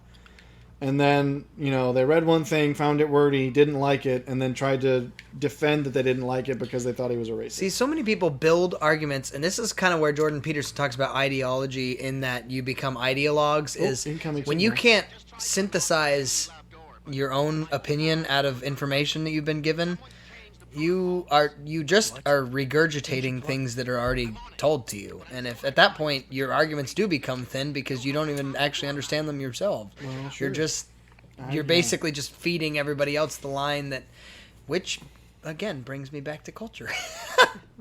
And then, they read one thing, found it wordy, didn't like it, and then tried to defend that they didn't like it because they thought he was a racist. See, so many people build arguments, and this is kind of where Jordan Peterson talks about ideology, in that you become ideologues, is when you can't synthesize your own opinion out of information that you've been given, you just are regurgitating things that are already told to you. And if at that point your arguments do become thin because you don't even actually understand them yourself, well, sure. you're basically just feeding everybody else the line that, which again brings me back to culture.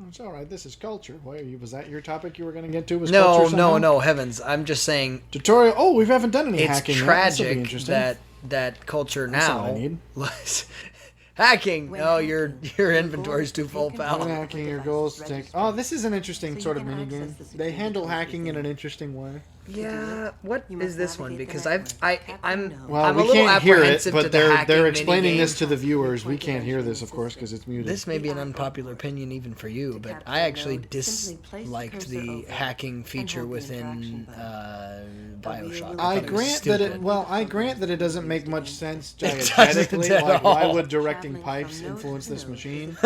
It's all right. This is culture. Was that your topic you were going to get to? Was no, culture somehow? no, heavens! I'm just saying tutorial. Oh, we haven't done any hacking. It's tragic that culture now. Hacking. No, your inventory's too full, pal. When hacking your goals to take. Oh, this is an interesting sort of minigame. They handle hacking in an interesting way. Yeah. What is this one? Because I'm Well, we can't hear it, but they're explaining this to the viewers. We can't hear this, of course, because it's muted. This may be an unpopular opinion even for you, but I actually disliked the hacking feature within BioShock. I grant that it doesn't make much sense diegetically. Like, why would directing pipes influence this machine?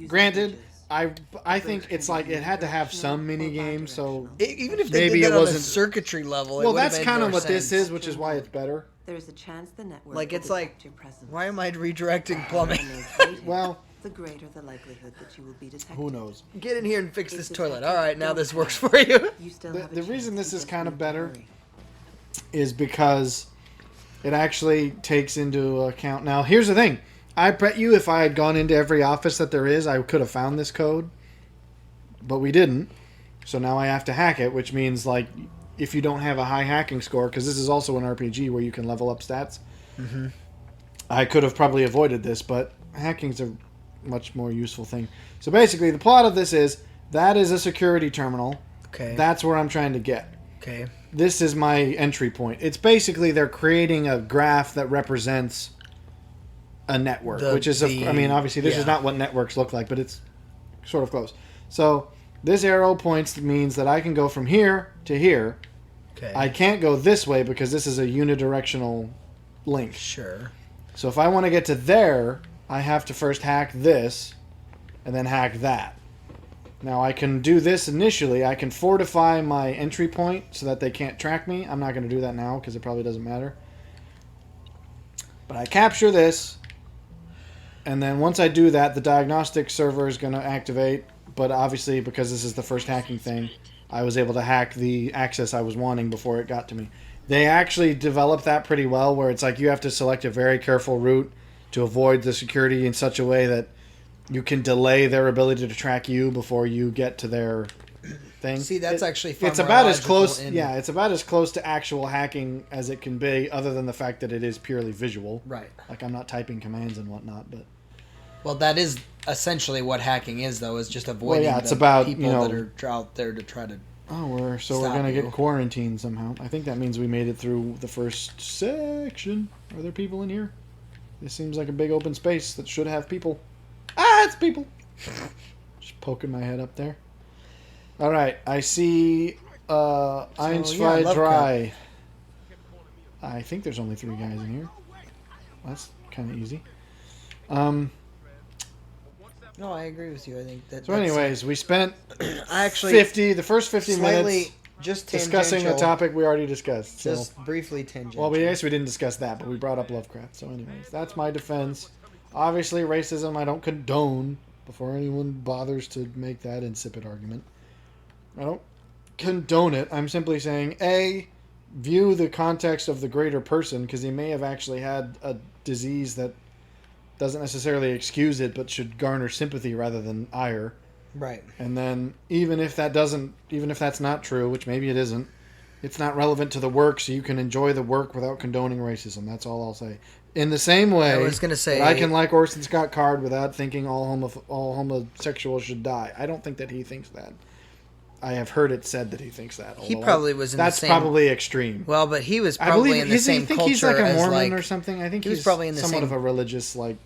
Granted. I think it's like it had to have some mini game, so even if they did that on a circuitry level, well, that's kind of what this is, which is why it's better. There's a chance the network like it's like, why am I redirecting plumbing? Well, the greater the likelihood that you will be detected. Who knows? Get in here and fix this toilet. All right, now this works for you. The reason this is kind of better is because it actually takes into account. Now, here's the thing. I bet you if I had gone into every office that there is, I could have found this code. But we didn't. So now I have to hack it, which means, like, if you don't have a high hacking score, because this is also an RPG where you can level up stats, I could have probably avoided this, but hacking's a much more useful thing. So basically, the plot of this is, that is a security terminal. Okay. That's where I'm trying to get. Okay. This is my entry point. It's basically they're creating a graph that represents a network, which is, I mean, obviously this is not what networks look like, but it's sort of close. So this arrow points means that I can go from here to here. Okay. I can't go this way because this is a unidirectional link. Sure. So if I want to get to there, I have to first hack this and then hack that. Now I can do this initially. I can fortify my entry point so that they can't track me. I'm not going to do that now because it probably doesn't matter. But I capture this. And then once I do that, the diagnostic server is going to activate. But obviously, because this is the first hacking thing, I was able to hack the access I was wanting before it got to me. They actually developed that pretty well, where it's like you have to select a very careful route to avoid the security in such a way that you can delay their ability to track you before you get to their thing. See, that's actually far it's about as close. Yeah, it's about as close to actual hacking as it can be, other than the fact that it is purely visual. Right. Like I'm not typing commands and whatnot, but. Well, that is essentially what hacking is, though, is just avoiding it's about, people that are out there to try to. Oh, we're gonna get quarantined somehow. I think that means we made it through the first section. Are there people in here? This seems like a big open space that should have people. Ah, it's people. Just poking my head up there. All right, I see. Einsfrei Dry. I think there's only 3 guys in here. That's kind of easy. No, I agree with you. I think that. So, anyways, we spent actually the first 50 minutes just discussing the topic we already discussed. So. Just briefly tangential. Well, we didn't discuss that, but we brought up Lovecraft. So, anyways, that's my defense. Obviously, racism I don't condone. Before anyone bothers to make that insipid argument, I don't condone it. I'm simply saying, view the context of the greater person, because he may have actually had a disease that doesn't necessarily excuse it, but should garner sympathy rather than ire. Right. And then even if that's not true, which maybe it isn't, it's not relevant to the work, so you can enjoy the work without condoning racism. That's all I'll say. In the same way, I was gonna say I can like Orson Scott Card without thinking all homosexuals should die. I don't think that he thinks that. I have heard it said that he thinks that. He probably was in that's the same... probably extreme. Well, but he was probably in the same culture. I think he's like a Mormon as or something. I think he was probably in the somewhat same... of a religious like.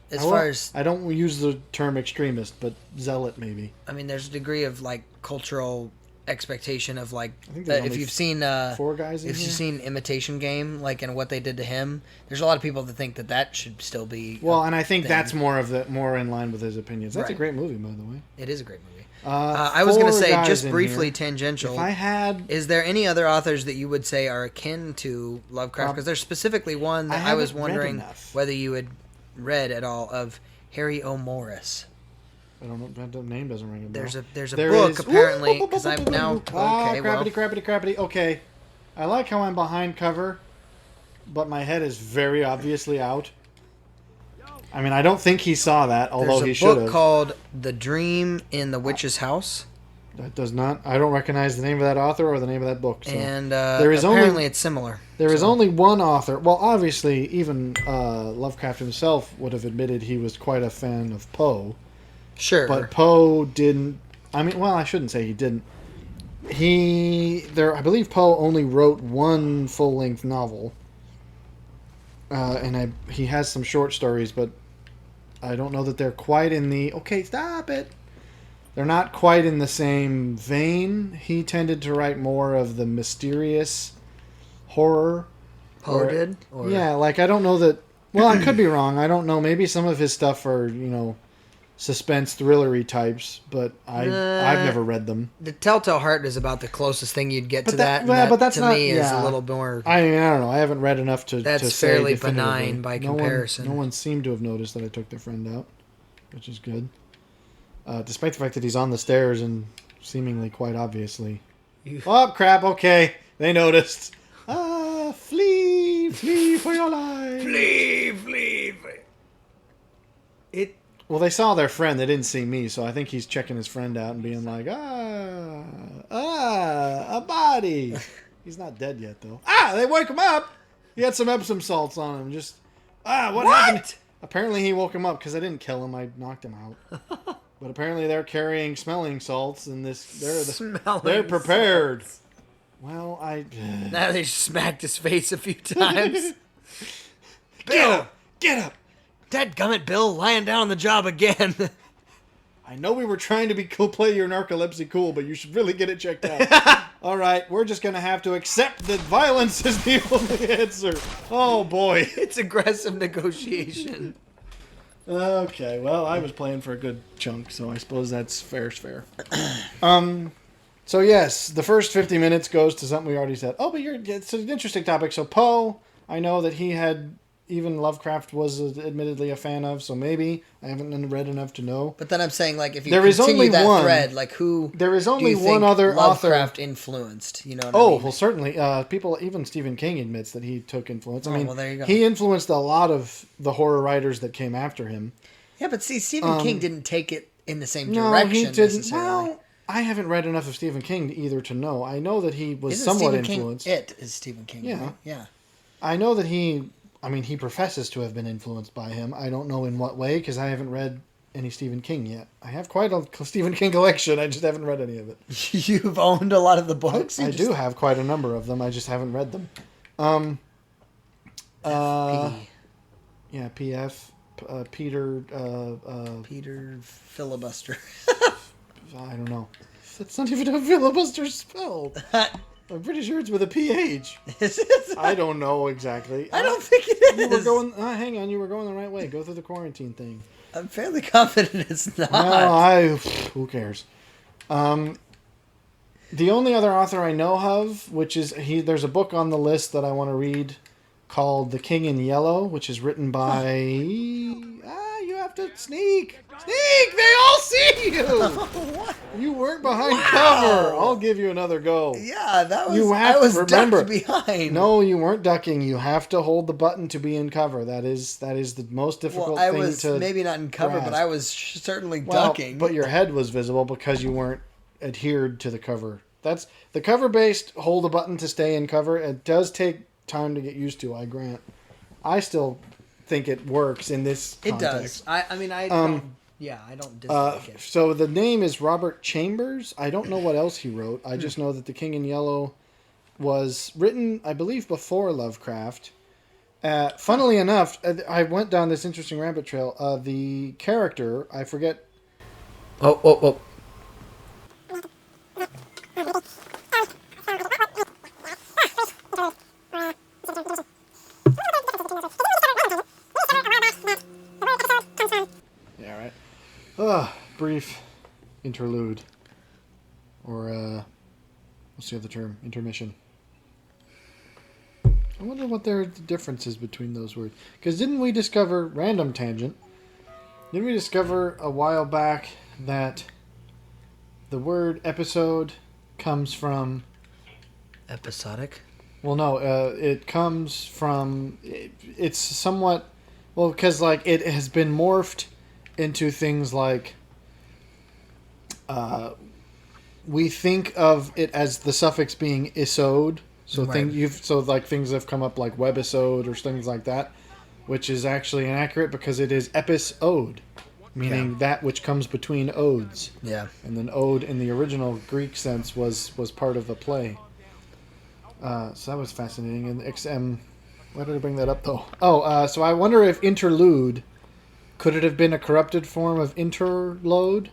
As far as I don't use the term extremist, but zealot maybe. I mean, there's a degree of like cultural expectation of like if you've seen 4 guys. If you've seen Imitation Game, like and what they did to him, there's a lot of people that think that should still be. Well, and I think that's more in line with his opinions. That's a great movie, by the way. It is a great movie. I was going to say, just briefly tangential. If I had, is there any other authors that you would say are akin to Lovecraft? Because there's specifically one that I was wondering whether you had read at all of Harry O. Morris. I don't know. That name doesn't ring a bell. There's a book apparently because I'm now crappity. Okay, I like how I'm behind cover, but my head is very obviously out. I mean, I don't think he saw that, although he should have. There's a book called The Dream in the Witch's House. That does not... I don't recognize the name of that author or the name of that book. So. And apparently it's similar. There is only one author. Well, obviously, even Lovecraft himself would have admitted he was quite a fan of Poe. Sure. But Poe didn't... I mean, well, I shouldn't say he didn't. I believe Poe only wrote one full-length novel. And he has some short stories, but I don't know that they're quite in the... Okay, stop it! They're not quite in the same vein. He tended to write more of the mysterious horror. Poe did? Or... Yeah, like, I don't know that... Well, I could be wrong. I don't know. Maybe some of his stuff are, suspense thrillery types, but I've never read them. The Telltale Heart is about the closest thing you'd get to that. But that's to not, me is a little more... I mean, I don't know. I haven't read enough to That's to say fairly definitively. benign by comparison. No one seemed to have noticed that I took their friend out, which is good. Despite the fact that he's on the stairs and seemingly quite obviously. Oh, crap, okay. They noticed. Flee for your life. Flee. Well, they saw their friend. They didn't see me, so I think he's checking his friend out and being like, a body. He's not dead yet, though. They woke him up. He had some Epsom salts on him. Just, what happened? Apparently he woke him up because I didn't kill him. I knocked him out. But apparently they're carrying smelling salts, and they're prepared. Salts. Well, Now they smacked his face a few times. Bill, get up! Dadgummit, Bill, lying down on the job again. I know we were trying to play your narcolepsy cool, but you should really get it checked out. All right, we're just going to have to accept that violence is the only answer. Oh, boy. It's aggressive negotiation. Okay, well, I was playing for a good chunk, so I suppose that's fair's fair. So, yes, the first 50 minutes goes to something we already said. Oh, but it's an interesting topic. So, Poe, I know that he had... Even Lovecraft was admittedly a fan of, so maybe I haven't read enough to know. But then I'm saying, like, if you continue that thread, like, who there is only one other Lovecraft author influenced? You know what I mean? Well, certainly. People, even Stephen King admits that he took influence. I mean, well, there you go. He influenced a lot of the horror writers that came after him. Yeah, but see, Stephen King didn't take it in the same direction. No, he didn't. Necessarily. Well, I haven't read enough of Stephen King either to know. I know that he was somewhat influenced. It is Stephen King. Yeah, right? Yeah. I know that he professes to have been influenced by him. I don't know in what way, because I haven't read any Stephen King yet. I have quite a Stephen King collection. I just haven't read any of it. You've owned a lot of the books? I do have quite a number of them. I just haven't read them. Yeah, PF. Peter... Peter Filibuster. I don't know. That's not even how filibuster spelled. I'm pretty sure it's with a PH. Is it? I don't know exactly. I don't think it is. You were going. Hang on, you were going the right way. Go through the quarantine thing. I'm fairly confident it's not. Well, who cares? The only other author I know of, which is there's a book on the list that I want to read called The King in Yellow, which is written by... you have to sneak! Sneak! They all see you! What? You weren't behind cover! I'll give you another go. Yeah, that was... I was ducked behind. No, you weren't ducking. You have to hold the button to be in cover. That is the most difficult thing to... I was maybe not in cover, but I was certainly ducking. But your head was visible because you weren't adhered to the cover. That's the cover-based hold a button to stay in cover. It does take time to get used to, I grant. I still think it works in this context. It does. I don't dislike it. So the name is Robert Chambers. I don't know what else he wrote. I just know that The King in Yellow was written, I believe, before Lovecraft. Funnily enough, I went down this interesting rabbit trail. The character, I forget... Oh. Yeah, right. Brief interlude. Or, what's the other term? Intermission. I wonder what the difference is between those words. Because didn't we discover, random tangent, didn't we discover a while back that the word episode comes from... Episodic? Well, no, it comes from... It's somewhat... Well, because like it has been morphed into things like we think of it as the suffix being isode. So things have come up like webisode or things like that, which is actually inaccurate because it is episode, meaning that which comes between odes. Yeah. And then ode in the original Greek sense was part of a play. So that was fascinating. And XM, why did I bring that up though? So I wonder if interlude, could it have been a corrupted form of interlode?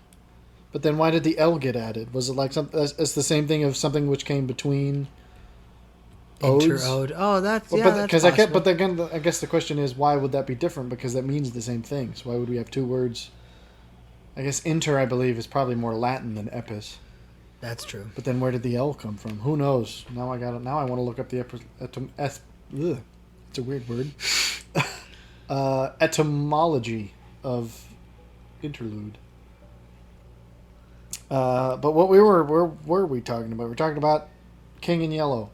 But then why did the L get added? Was it like it's the same thing of something which came between odes? Interode. Oh, that's Because I guess the question is, why would that be different? Because that means the same thing. So why would we have two words? I guess inter, I believe, is probably more Latin than epis. That's true. But then where did the L come from? Who knows? Now I got it. Now I want to look up the it's a weird word. Etymology of interlude. But what were we talking about? We're talking about King in Yellow.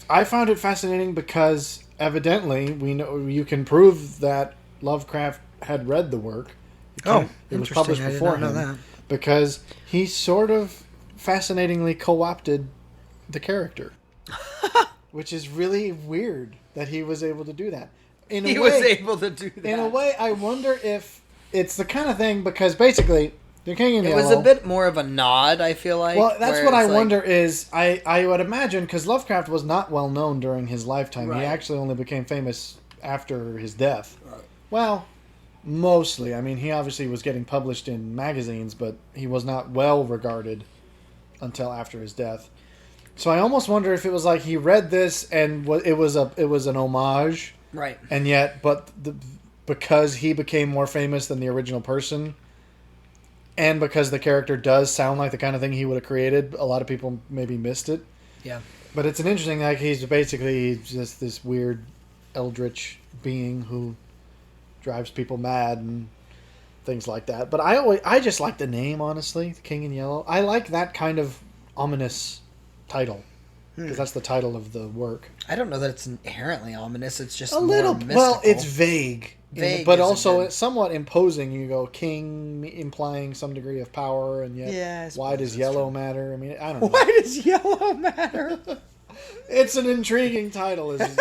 I found it fascinating because evidently we know you can prove that Lovecraft had read the work. It was published before him because he sort of fascinatingly co-opted the character, which is really weird that he was able to do that. In a way, I wonder if it's the kind of thing because basically the King in Yellow. It was a bit more of a nod, I feel like. Well, that's what I wonder is I would imagine because Lovecraft was not well known during his lifetime. Right. He actually only became famous after his death. Right. Well, mostly. I mean, he obviously was getting published in magazines, but he was not well regarded until after his death. So I almost wonder if it was like he read this and it was an homage, right? And yet, because he became more famous than the original person, and because the character does sound like the kind of thing he would have created, a lot of people maybe missed it. Yeah. But it's an interesting, like he's basically just this weird eldritch being who drives people mad and things like that. But I just like the name, honestly, King in Yellow. I like that kind of ominous title because that's the title of the work. I don't know that it's inherently ominous. It's just a little mystical. Well, it's vague, but also it's somewhat imposing. You go king, implying some degree of power, and yet why does yellow matter? I mean, I don't know. Why does yellow matter? It's an intriguing title, is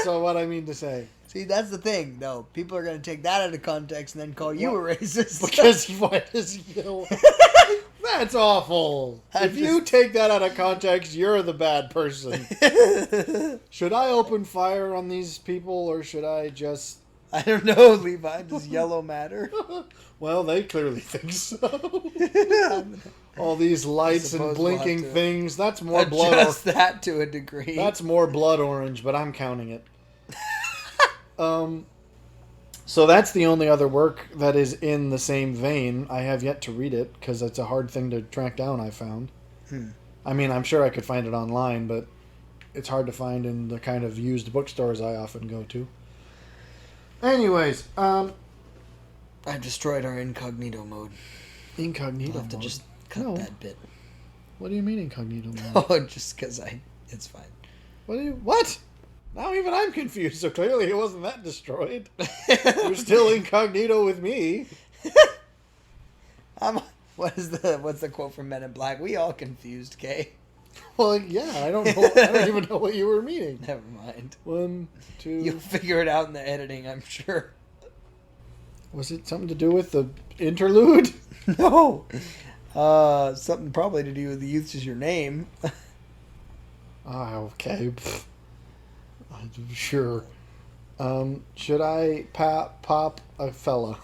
so what I mean to say. See, that's the thing, though. People are going to take that out of context and then call you a racist. Because why does yellow... That's awful. If you take that out of context, you're the bad person. Should I open fire on these people, or should I just... I don't know, Levi. Does yellow matter? Well, they clearly think so. All these lights and blinking things. That's more blood orange. Adjust that to a degree. That's more blood orange, but I'm counting it. So that's the only other work that is in the same vein. I have yet to read it because it's a hard thing to track down, I found. I mean, I'm sure I could find it online, but it's hard to find in the kind of used bookstores I often go to. Anyways, I've destroyed our incognito mode. Incognito I'll have to just cut that bit. What do you mean incognito mode? Oh, just because it's fine. What? Now even I'm confused, so clearly it wasn't that destroyed. You're still incognito with me. What's the quote from Men in Black? We all confused, Kay. Well, yeah, I don't even know what you were meaning. Never mind. 1, 2... You'll figure it out in the editing, I'm sure. Was it something to do with the interlude? No. Something probably to do with the youth is your name. Okay. Sure. Should I pop a fella?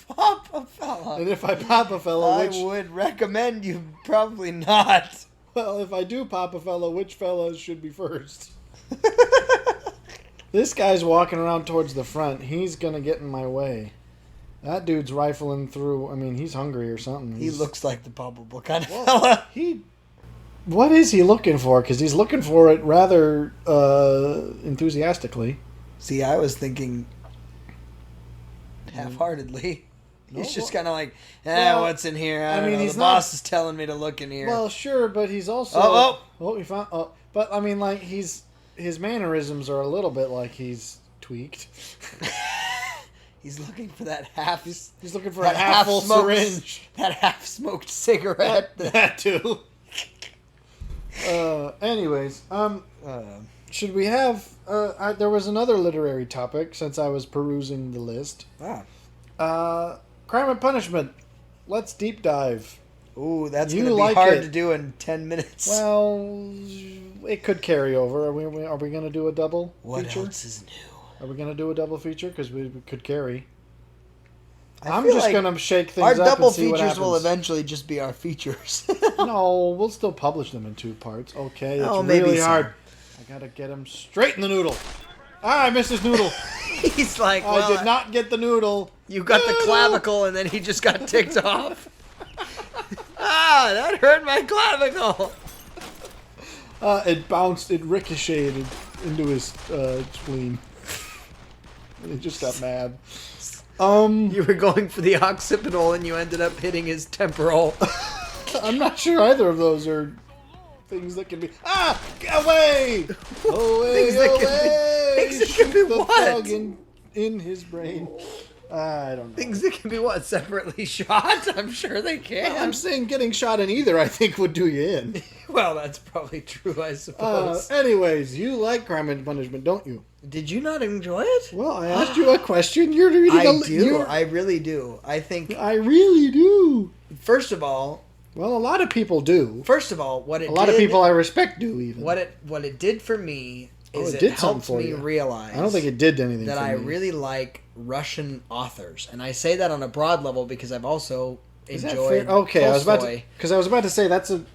Pop a fella? And if I pop a fella, I would recommend you probably not. Well, if I do pop a fella, which fellas should be first? This guy's walking around towards the front. He's gonna get in my way. That dude's rifling through. I mean, he's hungry or something. He looks like the probable kind of fella. What is he looking for? Because he's looking for it rather enthusiastically. See, I was thinking half-heartedly. He's just kind of like, what's in here? I mean, the boss is telling me to look in here. Well, sure, but he's also... he found... but, I mean, like, his mannerisms are a little bit like he's tweaked. He's looking for that half. He's looking for a half-full syringe. That half-smoked cigarette. That too. Anyways, should we have? There was another literary topic since I was perusing the list. Crime and Punishment. Let's deep dive. Ooh, that's going to be hard to do in 10 minutes. Well, it could carry over. Are we going to do a double feature? What else is new? Are we going to do a double feature? Because we could carry. I'm just going to shake things up and see what happens. Our double features will eventually just be our features. No, we'll still publish them in 2 parts. Okay, it's maybe really hard. I got to get him straight in the noodle. I missed his noodle. He's like, I did not get the noodle. You got the clavicle, and then he just got ticked off. That hurt my clavicle. It bounced, it ricocheted into his spleen. And he just got mad. You were going for the occipital, and you ended up hitting his temporal. I'm not sure either of those are things that can be... Get away! Away, things that can be what? Bug in his brain. I don't know. Things that can be what? Separately shot? I'm sure they can. I'm saying getting shot in either, I think, would do you in. Well, that's probably true, I suppose. Anyways, you like Crime and Punishment, don't you? Did you not enjoy it? Well, I asked you a question. You're reading I really do. I really do. First of all... Well, a lot of people do. First of all, what it did... A lot of people I respect do, even. What it did for me is it helped me realize... I don't think it did anything that for me. I really like Russian authors. And I say that on a broad level because I've also enjoyed Okay, Tolstoy. I was about to say,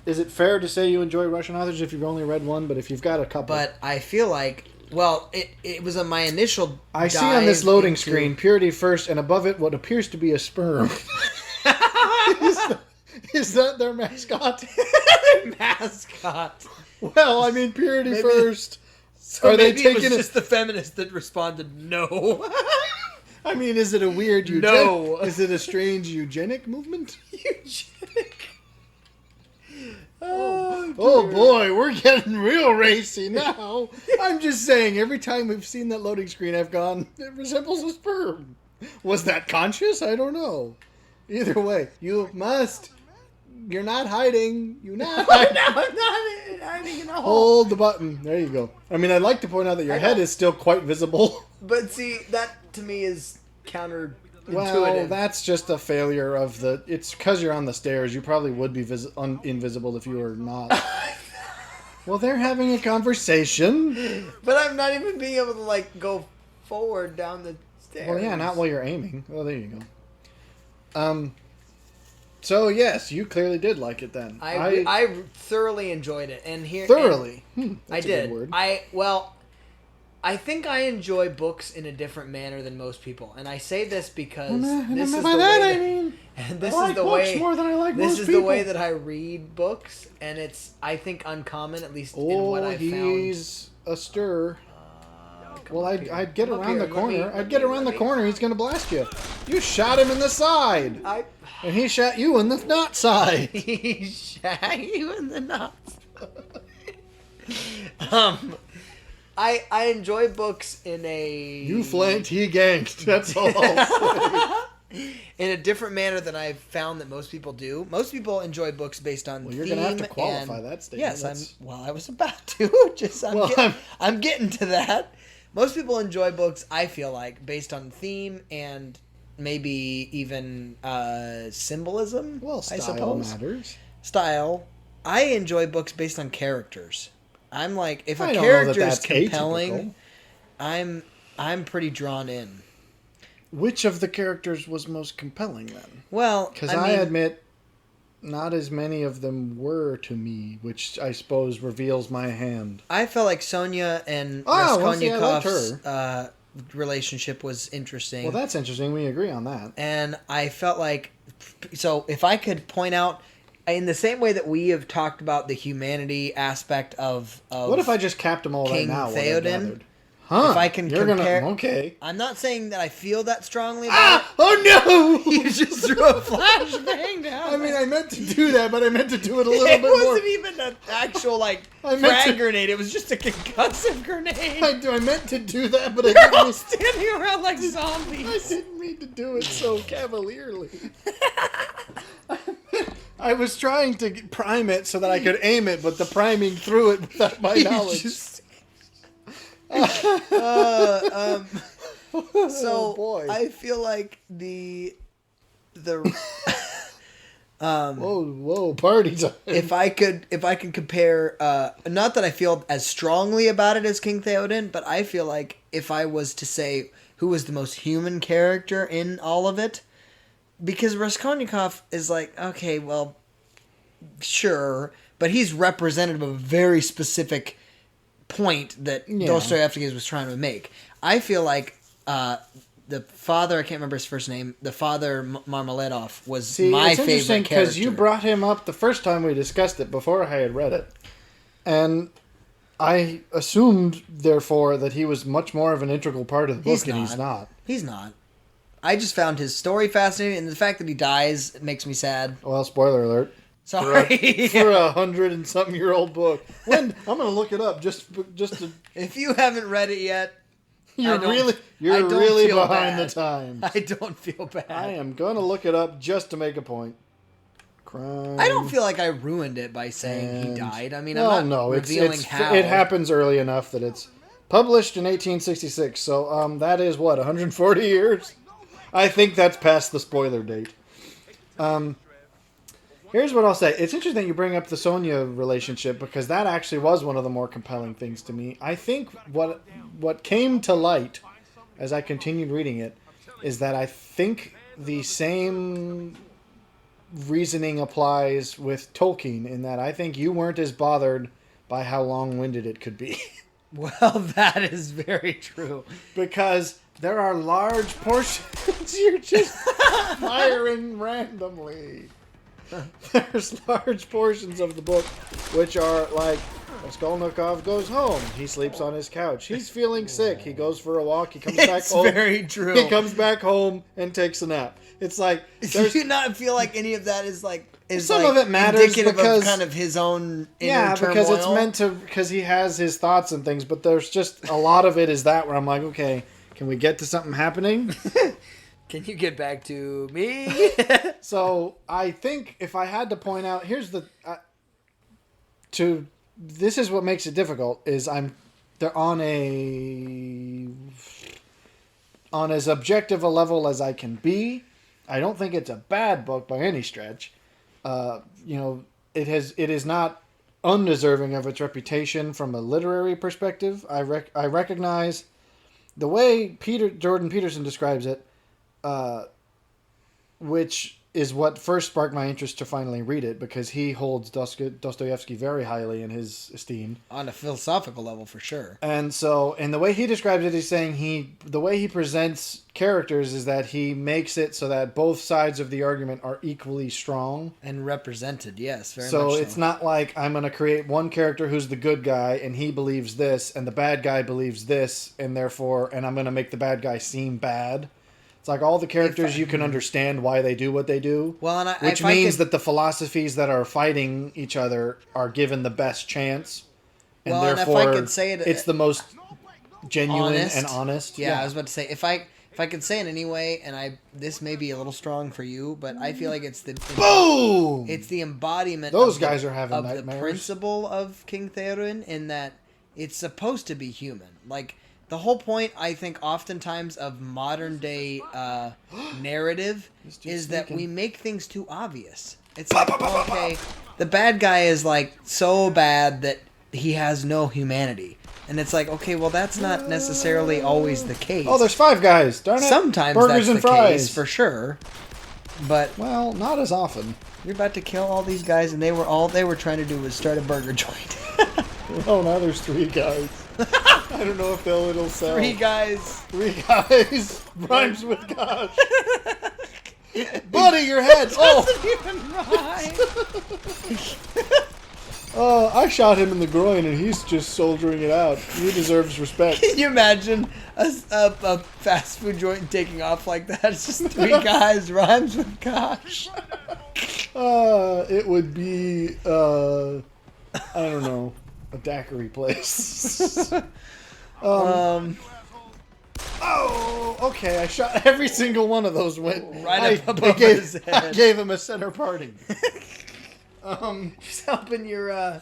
is it fair to say you enjoy Russian authors if you've only read one, but if you've got a couple? But I feel like... Well, it was my initial I see on this loading screen, Purity First, and above it, what appears to be a sperm. Is that their mascot? Their mascot. Well, I mean, Purity First. So maybe it was just the feminist that responded no. I mean, is it a weird No. Is it a strange eugenic movement? Eugenic. Oh boy, we're getting real racy now. I'm just saying, every time we've seen that loading screen, I've gone, it resembles a sperm. Was that conscious? I don't know. Either way, you're not hiding. You're not hiding. No, I'm not hiding in a hole. Hold the button. There you go. I mean, I'd like to point out that your head is still quite visible. But see, that to me is counterintuitive. Well, that's just a failure of the... It's because you're on the stairs. You probably would be invisible if you were not. Well, they're having a conversation. But I'm not even being able to, go forward down the stairs. Well, yeah, not while you're aiming. Well, there you go. So, yes, you clearly did like it then. I thoroughly enjoyed it. And here... Thoroughly? I did. Good word. I think I enjoy books in a different manner than most people, and I say this because this is the way that I read books, and it's, I think, uncommon, at least in what I've found. He's astir. Well, I'd get around the corner. I'd get around the corner. He's going to blast you. You shot him in the side. And he shot you in the not side. He shot you in the nuts. I enjoy books in a... You flanked, he ganked. That's all I'll say. In a different manner than I've found that most people do. Most people enjoy books based on theme. Well, you're going to have to qualify that statement. Yes, I was about to. I'm getting to that. Most people enjoy books, I feel like, based on theme and maybe even symbolism, style, I suppose. Matters. Style. I enjoy books based on characters. I'm like, if a character is compelling, I'm pretty drawn in. Which of the characters was most compelling then? Well, because I admit, not as many of them were to me, which I suppose reveals my hand. I felt like Sonia and Raskolnikov's relationship was interesting. Well, that's interesting. We agree on that. And I felt like, so if I could point out, in the same way that we have talked about the humanity aspect of what if I just capped them all King right now? Theoden. Huh. If I can compare... Okay. I'm not saying that I feel that strongly about it. Oh, no! You just threw a flashbang down. I mean, I meant to do that, but I meant to do it a little bit more. It wasn't even an actual, frag grenade. It was just a concussive grenade. I meant to do that, but I They're all didn't. standing around like zombies. I didn't mean to do it so cavalierly. I was trying to prime it so that I could aim it, but the priming threw it without my knowledge. So boy. I feel like the whoa, party time. if I could compare, not that I feel as strongly about it as King Theoden, but I feel like if I was to say who was the most human character in all of it, because Raskolnikov is like, okay, well, sure, but he's representative of a very specific point that Dostoevsky was trying to make. I feel like the father, I can't remember his first name, the father Marmeladov was my favorite character. Because you brought him up the first time we discussed it before I had read it. And I assumed, therefore, that he was much more of an integral part of the book, and he's not. He's not. I just found his story fascinating, and the fact that he dies makes me sad. Well, spoiler alert. Sorry. For a 100-and-something-year-old book. I'm going to look it up just to... If you haven't read it yet, you're really behind the times. I don't feel bad. I am going to look it up just to make a point. Crime. I don't feel like I ruined it by saying he died. I mean, I'm not revealing how. It happens early enough that it's published in 1866. So that is, 140 years? I think that's past the spoiler date. Here's what I'll say. It's interesting you bring up the Sonia relationship, because that actually was one of the more compelling things to me. I think what came to light as I continued reading it is that I think the same reasoning applies with Tolkien, in that I think you weren't as bothered by how long-winded it could be. Well, that is very true. Because there are large portions you're just firing randomly. There's large portions of the book which are like, Raskolnikov goes home. He sleeps on his couch. He's feeling sick. He goes for a walk. He comes back home. It's very true. He comes back home and takes a nap. It's like, do you not feel like any of that is some of it matters indicative because of kind of his own inner turmoil? because it's meant to, because he has his thoughts and things, but there's just a lot of it is that where I'm like, okay, can we get to something happening? Can you get back to me? So I think if I had to point out, here's the this is what makes it difficult, is they're on as objective a level as I can be. I don't think it's a bad book by any stretch. It is not undeserving of its reputation from a literary perspective. I recognize the way Jordan Peterson describes it, which is what first sparked my interest to finally read it, because he holds Dostoevsky very highly in his esteem. On a philosophical level, for sure. And so, and the way he describes it, he's saying the way he presents characters is that he makes it so that both sides of the argument are equally strong. And represented, yes, very much so. So It's not like I'm going to create one character who's the good guy and he believes this, and the bad guy believes this, and therefore, and I'm going to make the bad guy seem bad. It's like all the characters you can understand why they do what they do. Well, which means that the philosophies that are fighting each other are given the best chance, and therefore and if I could say it's the most genuine and honest. Yeah, I was about to say if I could say it anyway, and this may be a little strong for you, but I feel like it's the boom. It's the embodiment. Those guys are having nightmares. The principle of King Theoden, in that it's supposed to be human, like. The whole point, I think, oftentimes of modern day narrative is that we make things too obvious. It's like, okay, the bad guy is like so bad that he has no humanity. And it's like, okay, well, that's not necessarily always the case. Oh, there's five guys. Darn it. Sometimes Burgers that's and the fries. case, for sure. But well, not as often. You're about to kill all these guys, and all they were trying to do was start a burger joint. Oh, now there's three guys. I don't know if it'll sell. Three guys. Rhymes with gosh. Buddy, your head. Doesn't even rhyme. I shot him in the groin and he's just soldiering it out. He deserves respect. Can you imagine a fast food joint taking off like that? It's just 3 guys, rhymes with gosh. It would be, I don't know, a daiquiri place. Oh, okay. I shot every single one of those. Went right up above his head. I gave him a center parting. Just helping your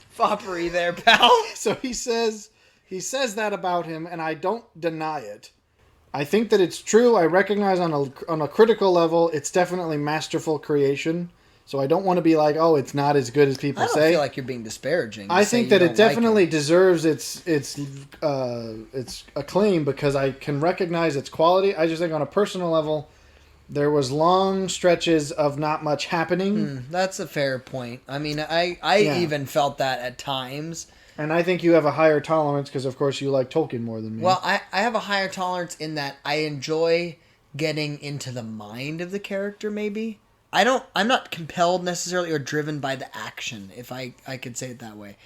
foppery there, pal. So he says that about him, and I don't deny it. I think that it's true. I recognize on a critical level, it's definitely masterful creation. So I don't want to be like, oh, it's not as good as people say. I don't feel like you're being disparaging. I think that it definitely deserves its acclaim because I can recognize its quality. I just think on a personal level, there was long stretches of not much happening. That's a fair point. I mean, I even felt that at times. And I think you have a higher tolerance because, of course, you like Tolkien more than me. Well, I have a higher tolerance in that I enjoy getting into the mind of the character, maybe. I'm not compelled necessarily or driven by the action, if I could say it that way.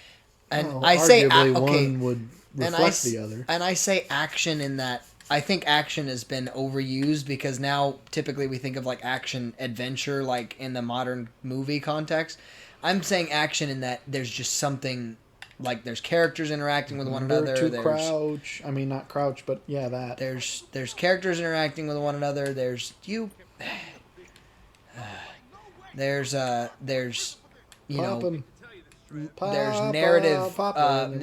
And I say one would reflect the other. And I say action in that I think action has been overused because now typically we think of like action adventure like in the modern movie context. I'm saying action in that there's just something like there's characters interacting with one another. To crouch. I mean, not crouch, but yeah, that. There's characters interacting with one another. There's you there's you know there's narrative forwarding.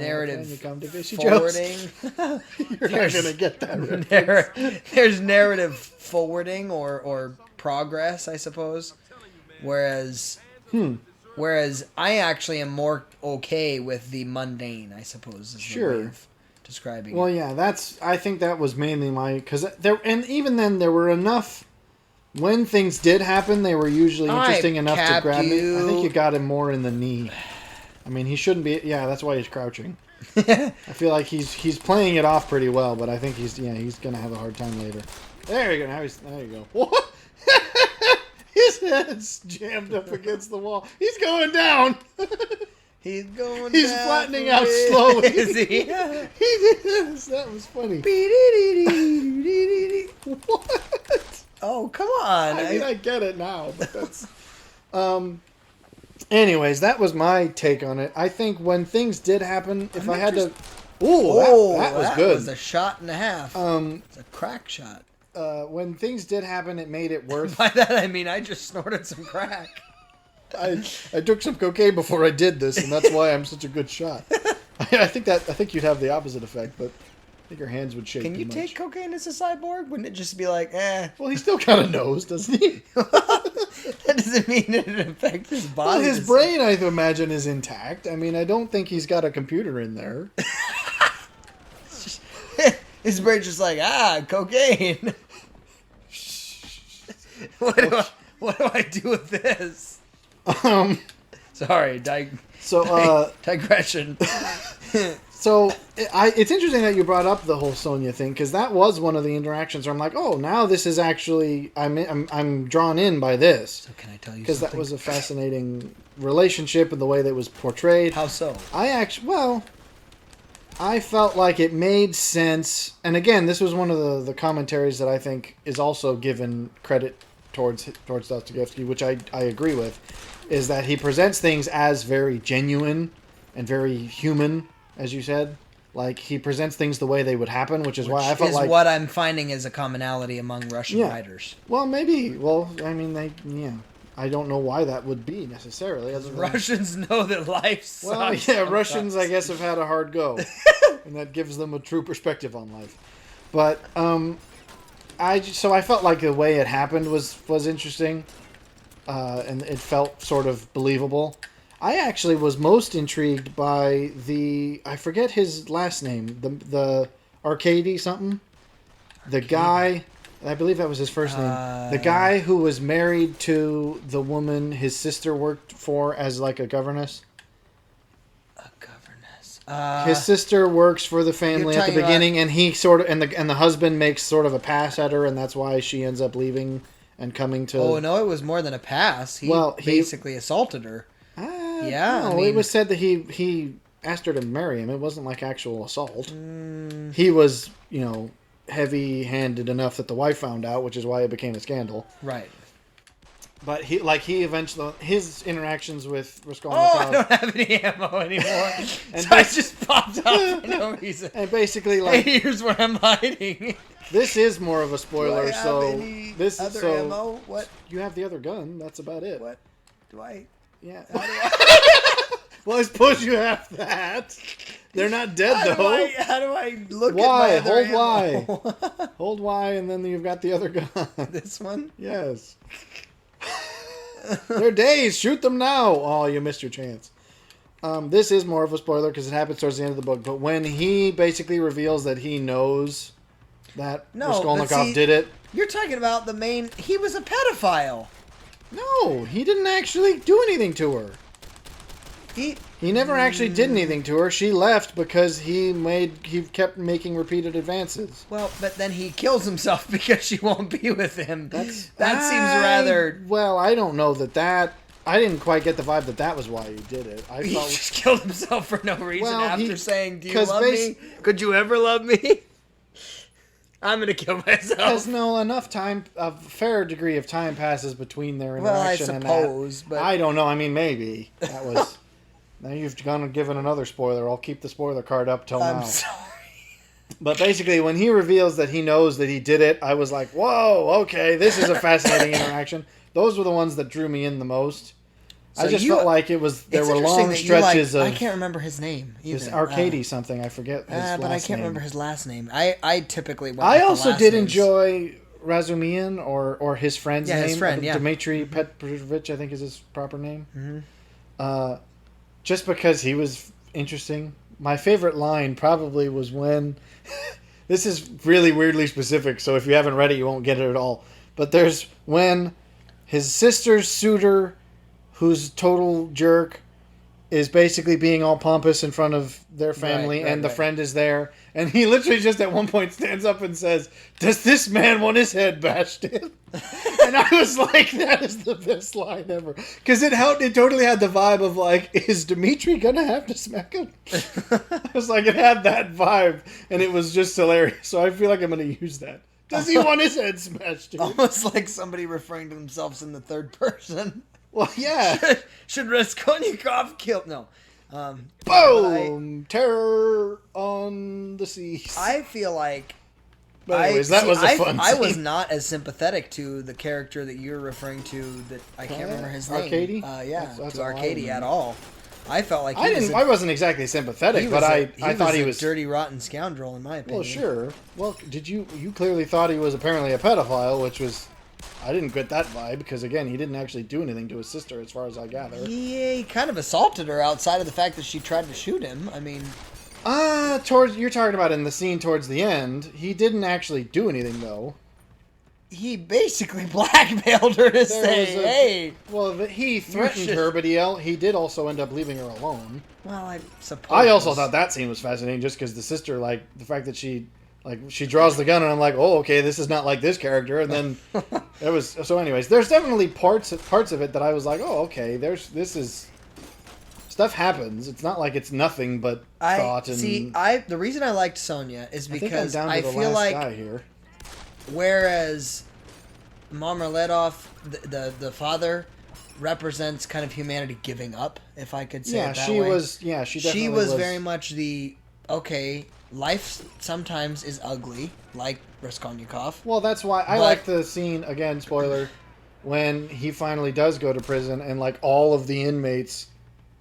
You're not gonna get that. There's narrative forwarding or progress, I suppose. Whereas I actually am more okay with the mundane, I suppose. Is the way of describing. Well, yeah, I think that was mainly because there, and even then there were enough. When things did happen, they were usually interesting enough to grab me. I think you got him more in the knee. I mean, he shouldn't be. Yeah, that's why he's crouching. I feel like he's playing it off pretty well, but I think he's gonna have a hard time later. There you go. There you go. What? His head's jammed up against the wall. He's going down. He's going. He's down flattening out slowly. Is he? He did. That was funny. What? Oh, come on. I mean, I get it now, but that's... Anyways, that was my take on it. I think when things did happen, if I had to... Ooh, that was good. That was a shot and a half. It's a crack shot. When things did happen, it made it worth... By that, I mean I just snorted some crack. I took some cocaine before I did this, and that's why I'm such a good shot. I think you'd have the opposite effect, but... I think your hands would shake. Can you take cocaine as a cyborg? Wouldn't it just be like, eh? Well, he still kind of knows, doesn't he? That doesn't mean it affects his body. Well, his brain, I imagine, is intact. I mean, I don't think he's got a computer in there. His brain's just like, cocaine. What do I do with this? Sorry, digression. So it's interesting that you brought up the whole Sonya thing because that was one of the interactions where I'm like, oh, now this is actually I'm drawn in by this. So can I tell you? Because that was a fascinating relationship and the way that it was portrayed. How so? I felt like it made sense, and again, this was one of the commentaries that I think is also given credit towards Dostoevsky, which I agree with, is that he presents things as very genuine and very human. As you said, like he presents things the way they would happen, which is why I felt like what I'm finding is a commonality among Russian writers. Well, maybe. Well, I mean, I don't know why that would be necessarily. Russians know that life sucks. Well, yeah, Russians, I guess, have had a hard go, and that gives them a true perspective on life. But I felt like the way it happened was interesting, and it felt sort of believable. I actually was most intrigued by I forget his last name, the Arcady something. The guy, I believe that was his first name. The guy who was married to the woman his sister worked for as like a governess. A governess. His sister works for the family at the beginning, and he sort of and the husband makes sort of a pass at her, and that's why she ends up leaving and coming to. Oh no, it was more than a pass. He basically assaulted her. Yeah. No, it was said that he asked her to marry him. It wasn't like actual assault. He was, heavy-handed enough that the wife found out, which is why it became a scandal. Right. But he eventually, his interactions with Raskolnikov... Oh, I don't have any ammo anymore. And so I just popped up for no reason. And basically, like... Hey, here's where I'm hiding. This is more of a spoiler, so... This other ammo? What? You have the other gun. That's about it. What? Do I... Yeah. How do I... Well, I suppose you have that. They're not dead, though. How do I look Y, at my other ammo? Hold Y. Hold Y, and then you've got the other gun. This one? Yes. They're dazed. Shoot them now. Oh, you missed your chance. This is more of a spoiler because it happens towards the end of the book. But when he basically reveals that he knows that Raskolnikov did it. You're talking about the main... He was a pedophile. No, he didn't actually do anything to her. He never actually did anything to her. She left because he kept making repeated advances. Well, but then he kills himself because she won't be with him. That seems rather... Well, I don't know that... I didn't quite get the vibe that was why he did it. He just killed himself for no reason after saying, do you love me? Could you ever love me? I'm going to kill myself. There's enough time, a fair degree of time passes between their interaction and that. Well, I suppose, but... I don't know. I mean, maybe. That was... Now you've gone and given another spoiler. I'll keep the spoiler card up till now. I'm sorry. But basically, when he reveals that he knows that he did it, I was like, whoa, okay, this is a fascinating interaction. Those were the ones that drew me in the most. So I just felt like there were long stretches of... I can't remember his name either. It's Arcady something. I forget his last name. But I can't remember his last name. I typically went I also did enjoy Razumian or his friend's name. His friend, Dmitry Petrovich, I think is his proper name. Mm-hmm. Just because he was interesting. My favorite line probably was when... This is really weirdly specific, so if you haven't read it, you won't get it at all. But there's when his sister's suitor, who's a total jerk, is basically being all pompous in front of their family, and the friend is there. And he literally just at one point stands up and says, "Does this man want his head bashed in?" And I was like, that is the best line ever. Because it totally had the vibe of like, is Dmitri going to have to smack him? I was like, it had that vibe, and it was just hilarious. So I feel like I'm going to use that. Does he want his head smashed in? Almost like somebody referring to themselves in the third person. Well, yeah. Should Raskolnikov kill... No. Boom! Terror on the seas. I feel like... But anyways, that was a fun scene. I was not as sympathetic to the character that you're referring to that I can't remember his name. Arcady? That's to Arcady at all. I felt like I wasn't exactly sympathetic, but I thought he was a dirty, rotten scoundrel in my opinion. Well, sure. Well, you clearly thought he was apparently a pedophile, which was... I didn't get that vibe because, again, he didn't actually do anything to his sister as far as I gather. Yeah, he kind of assaulted her outside of the fact that she tried to shoot him. I mean... You're talking about in the scene towards the end. He didn't actually do anything, though. He basically blackmailed her to say, hey... Well, he threatened her, but he did also end up leaving her alone. Well, I suppose... I also thought that scene was fascinating just because the sister, like, the fact that she draws the gun and I'm like, oh, okay, this is not like this character. And then it was... So anyways, there's definitely parts of it that I was like, oh, okay, this is... Stuff happens. It's not like it's nothing but thought and... The reason I liked Sonya is because I feel like... Guy here. Whereas Marmeladov, the father, represents kind of humanity giving up, if I could say it that way. She was very much the, okay, life sometimes is ugly, like Raskolnikov. Well, that's why I like the scene, again, spoiler, when he finally does go to prison and, like, all of the inmates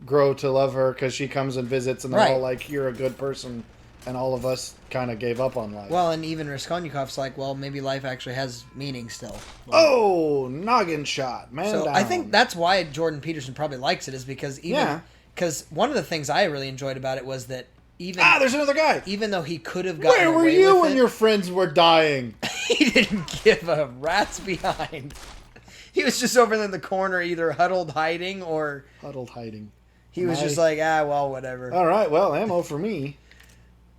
grow to love her because she comes and visits and they're all like, you're a good person. And all of us kind of gave up on life. Well, and even Raskolnikov's like, well, maybe life actually has meaning still. Well, noggin shot, man. So down. I think that's why Jordan Peterson probably likes it, is because because one of the things I really enjoyed about it was that there's another guy. Even though he could have gotten Where were away you with when it, your friends were dying? He didn't give a rat's behind. He was just over in the corner, either huddled hiding. He was just like, well, whatever. All right, well, ammo for me.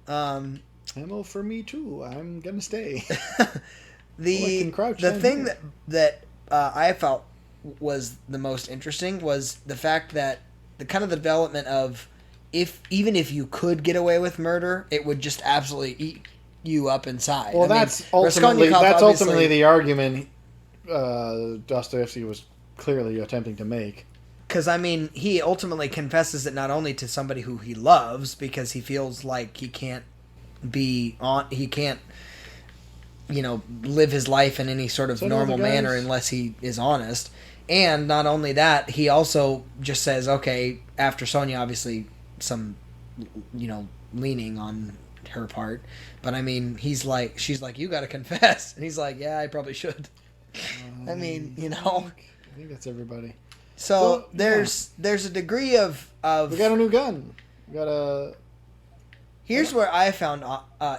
Ammo for me too. I'm gonna stay. The thing that I felt was the most interesting was the fact that the kind of the development of even if you could get away with murder, it would just absolutely eat you up inside. Well, that's ultimately the argument Dostoevsky was clearly attempting to make. Because, I mean, he ultimately confesses it not only to somebody who he loves, because he feels like he can't live his life in any sort of normal manner unless he is honest. And not only that, he also just says, okay, after Sonia, obviously, some, leaning on her part. But, I mean, she's like, you got to confess. And he's like, yeah, I probably should. I mean, I think that's everybody. So there's a degree of... We got a new gun. We got a... Here's where I found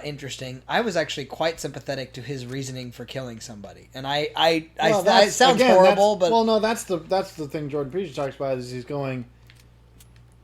interesting. I was actually quite sympathetic to his reasoning for killing somebody, and it sounds horrible, but that's the thing Jordan Peterson talks about is he's going.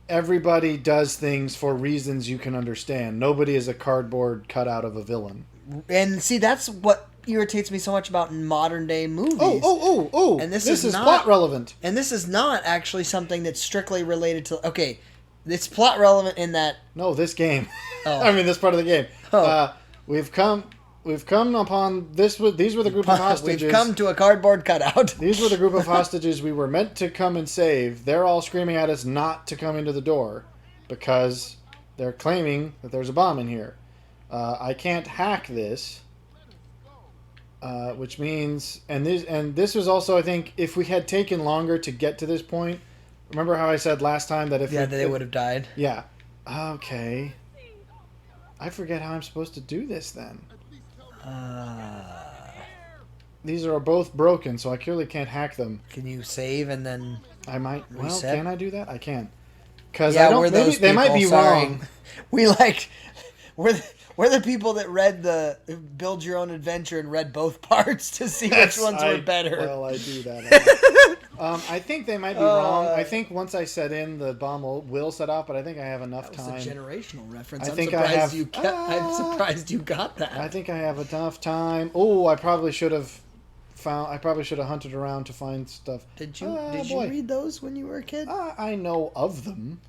Everybody does things for reasons you can understand. Nobody is a cardboard cutout of a villain. And see, that's what irritates me so much about modern day movies. Oh! And this is not plot relevant. And this is not actually something that's strictly related to. Okay. It's plot relevant in that... No, this game. Oh. I mean, this part of the game. Oh. We've come upon this. These were the group of hostages. We've come to a cardboard cutout. These were the group of hostages we were meant to come and save. They're all screaming at us not to come into the door because they're claiming that there's a bomb in here. I can't hack this, which means... And this was also, I think, if we had taken longer to get to this point... Remember how I said last time that they would have died? Yeah. Okay. I forget how I'm supposed to do this then. These are both broken, so I clearly can't hack them. Can you save and then I might... reset? Well, can I do that? I can. Because they might be wrong. We're the people that read the Build Your Own Adventure and read both parts to see which ones were better. Well, I do that. I think they might be wrong. I think once I set in, the bomb will set off, but I think I have enough time. That was a generational reference. I'm surprised you got that. I think I have enough time. Oh, I probably should have hunted around to find stuff. Did you read those when you were a kid? I know of them.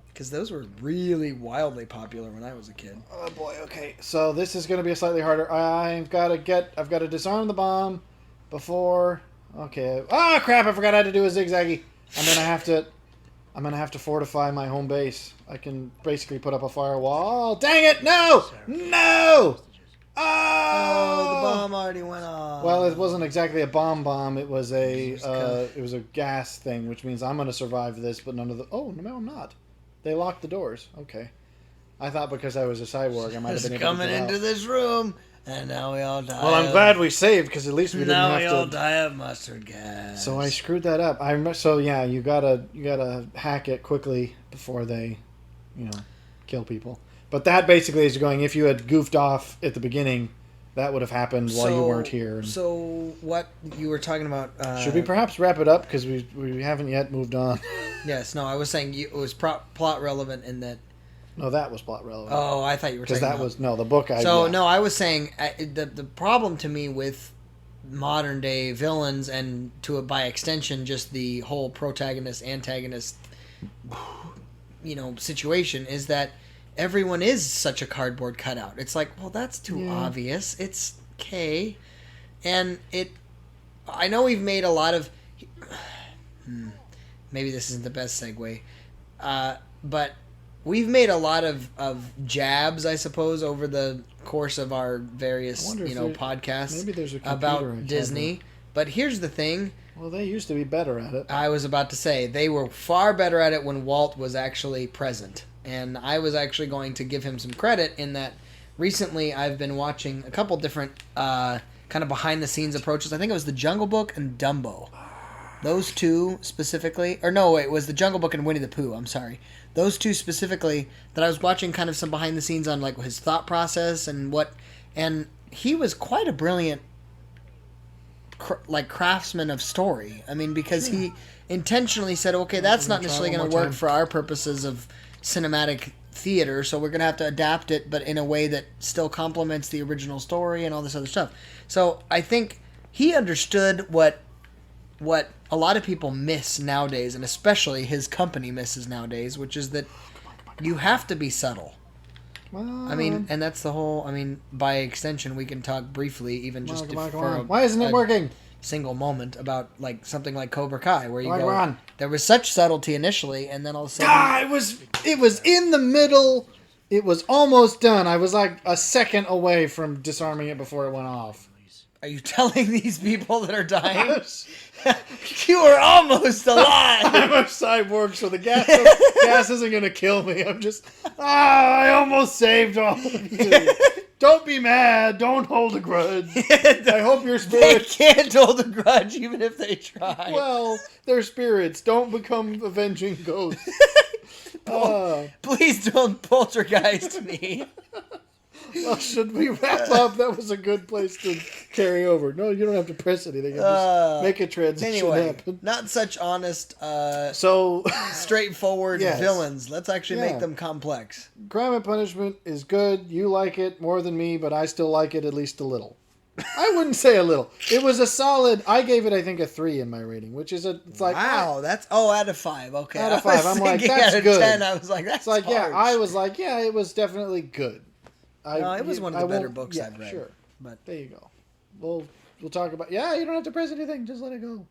Because those were really wildly popular when I was a kid. Oh boy, okay. So this is going to be a slightly harder. I've got to disarm the bomb before. Okay. Ah, crap! I forgot how to do a zigzaggy. I'm gonna have to fortify my home base. I can basically put up a firewall. Dang it! No! Oh! The bomb already went off. Well, it wasn't exactly a bomb. It was a gas thing, which means I'm gonna survive this, but none of the. Oh no, I'm not. They locked the doors. Okay. I thought because I was a cyborg, I might have been able to coming into this room, and now we all die. Well, I'm glad we saved because at least we didn't have to. Now we all die of mustard gas. So I screwed that up. You gotta hack it quickly before they, kill people. But that basically is going. If you had goofed off at the beginning, that would have happened while you weren't here. So what you were talking about? Should we perhaps wrap it up because we haven't yet moved on? Yes. No, I was saying it was plot relevant in that. No, that was plot relevant. Oh, I thought you were talking about... Because that was... No, the book... I was saying the problem to me with modern day villains and by extension just the whole protagonist-antagonist situation is that everyone is such a cardboard cutout. It's like, well, that's too obvious. It's okay. And I know we've made a lot of... Maybe this isn't the best segue. But... We've made a lot of jabs, I suppose, over the course of our various podcasts about Disney. But here's the thing. Well, they used to be better at it. I was about to say, they were far better at it when Walt was actually present. And I was actually going to give him some credit in that recently I've been watching a couple different kind of behind-the-scenes approaches. I think it was The Jungle Book and Dumbo. Those two specifically. Or no, it was The Jungle Book and Winnie the Pooh. I'm sorry. Those two specifically that I was watching kind of some behind the scenes on like his thought process and he was quite a brilliant craftsman of story. I mean, because he intentionally said, okay, that's not necessarily going to work for our purposes of cinematic theater, so we're going to have to adapt it, but in a way that still complements the original story and all this other stuff. So I think he understood what what a lot of people miss nowadays, and especially his company misses nowadays, which is that you have to be subtle. I mean, and that's the whole. I mean, by extension, we can talk briefly, even just for why isn't it working? Single moment about like something like Cobra Kai, where you go on. There was such subtlety initially, and then all of a sudden, it was in the middle. It was almost done. I was like a second away from disarming it before it went off. Are you telling these people that are dying? You are almost alive. I'm a cyborg, so the gas isn't going to kill me. I'm just, I almost saved all of you. Don't be mad. Don't hold a grudge. I hope your spirits... They can't hold a grudge even if they try. Well, they're spirits. Don't become avenging ghosts. Please don't poltergeist me. Well, should we wrap up? That was a good place to carry over. No, you don't have to press anything. Just make a transition happen. Not such honest, so straightforward villains. Let's actually make them complex. Crime and Punishment is good. You like it more than me, but I still like it at least a little. I wouldn't say a little. It was a solid. I gave it, I think, a 3 in my rating, which is it's like wow. That's out of 5. Okay, out of 5. I'm like, that's good. 10, I was like, that's like harsh. I was like, it was definitely good. It was one of the better books I've read. Sure. But there you go. We'll talk about. Yeah, you don't have to press anything. Just let it go.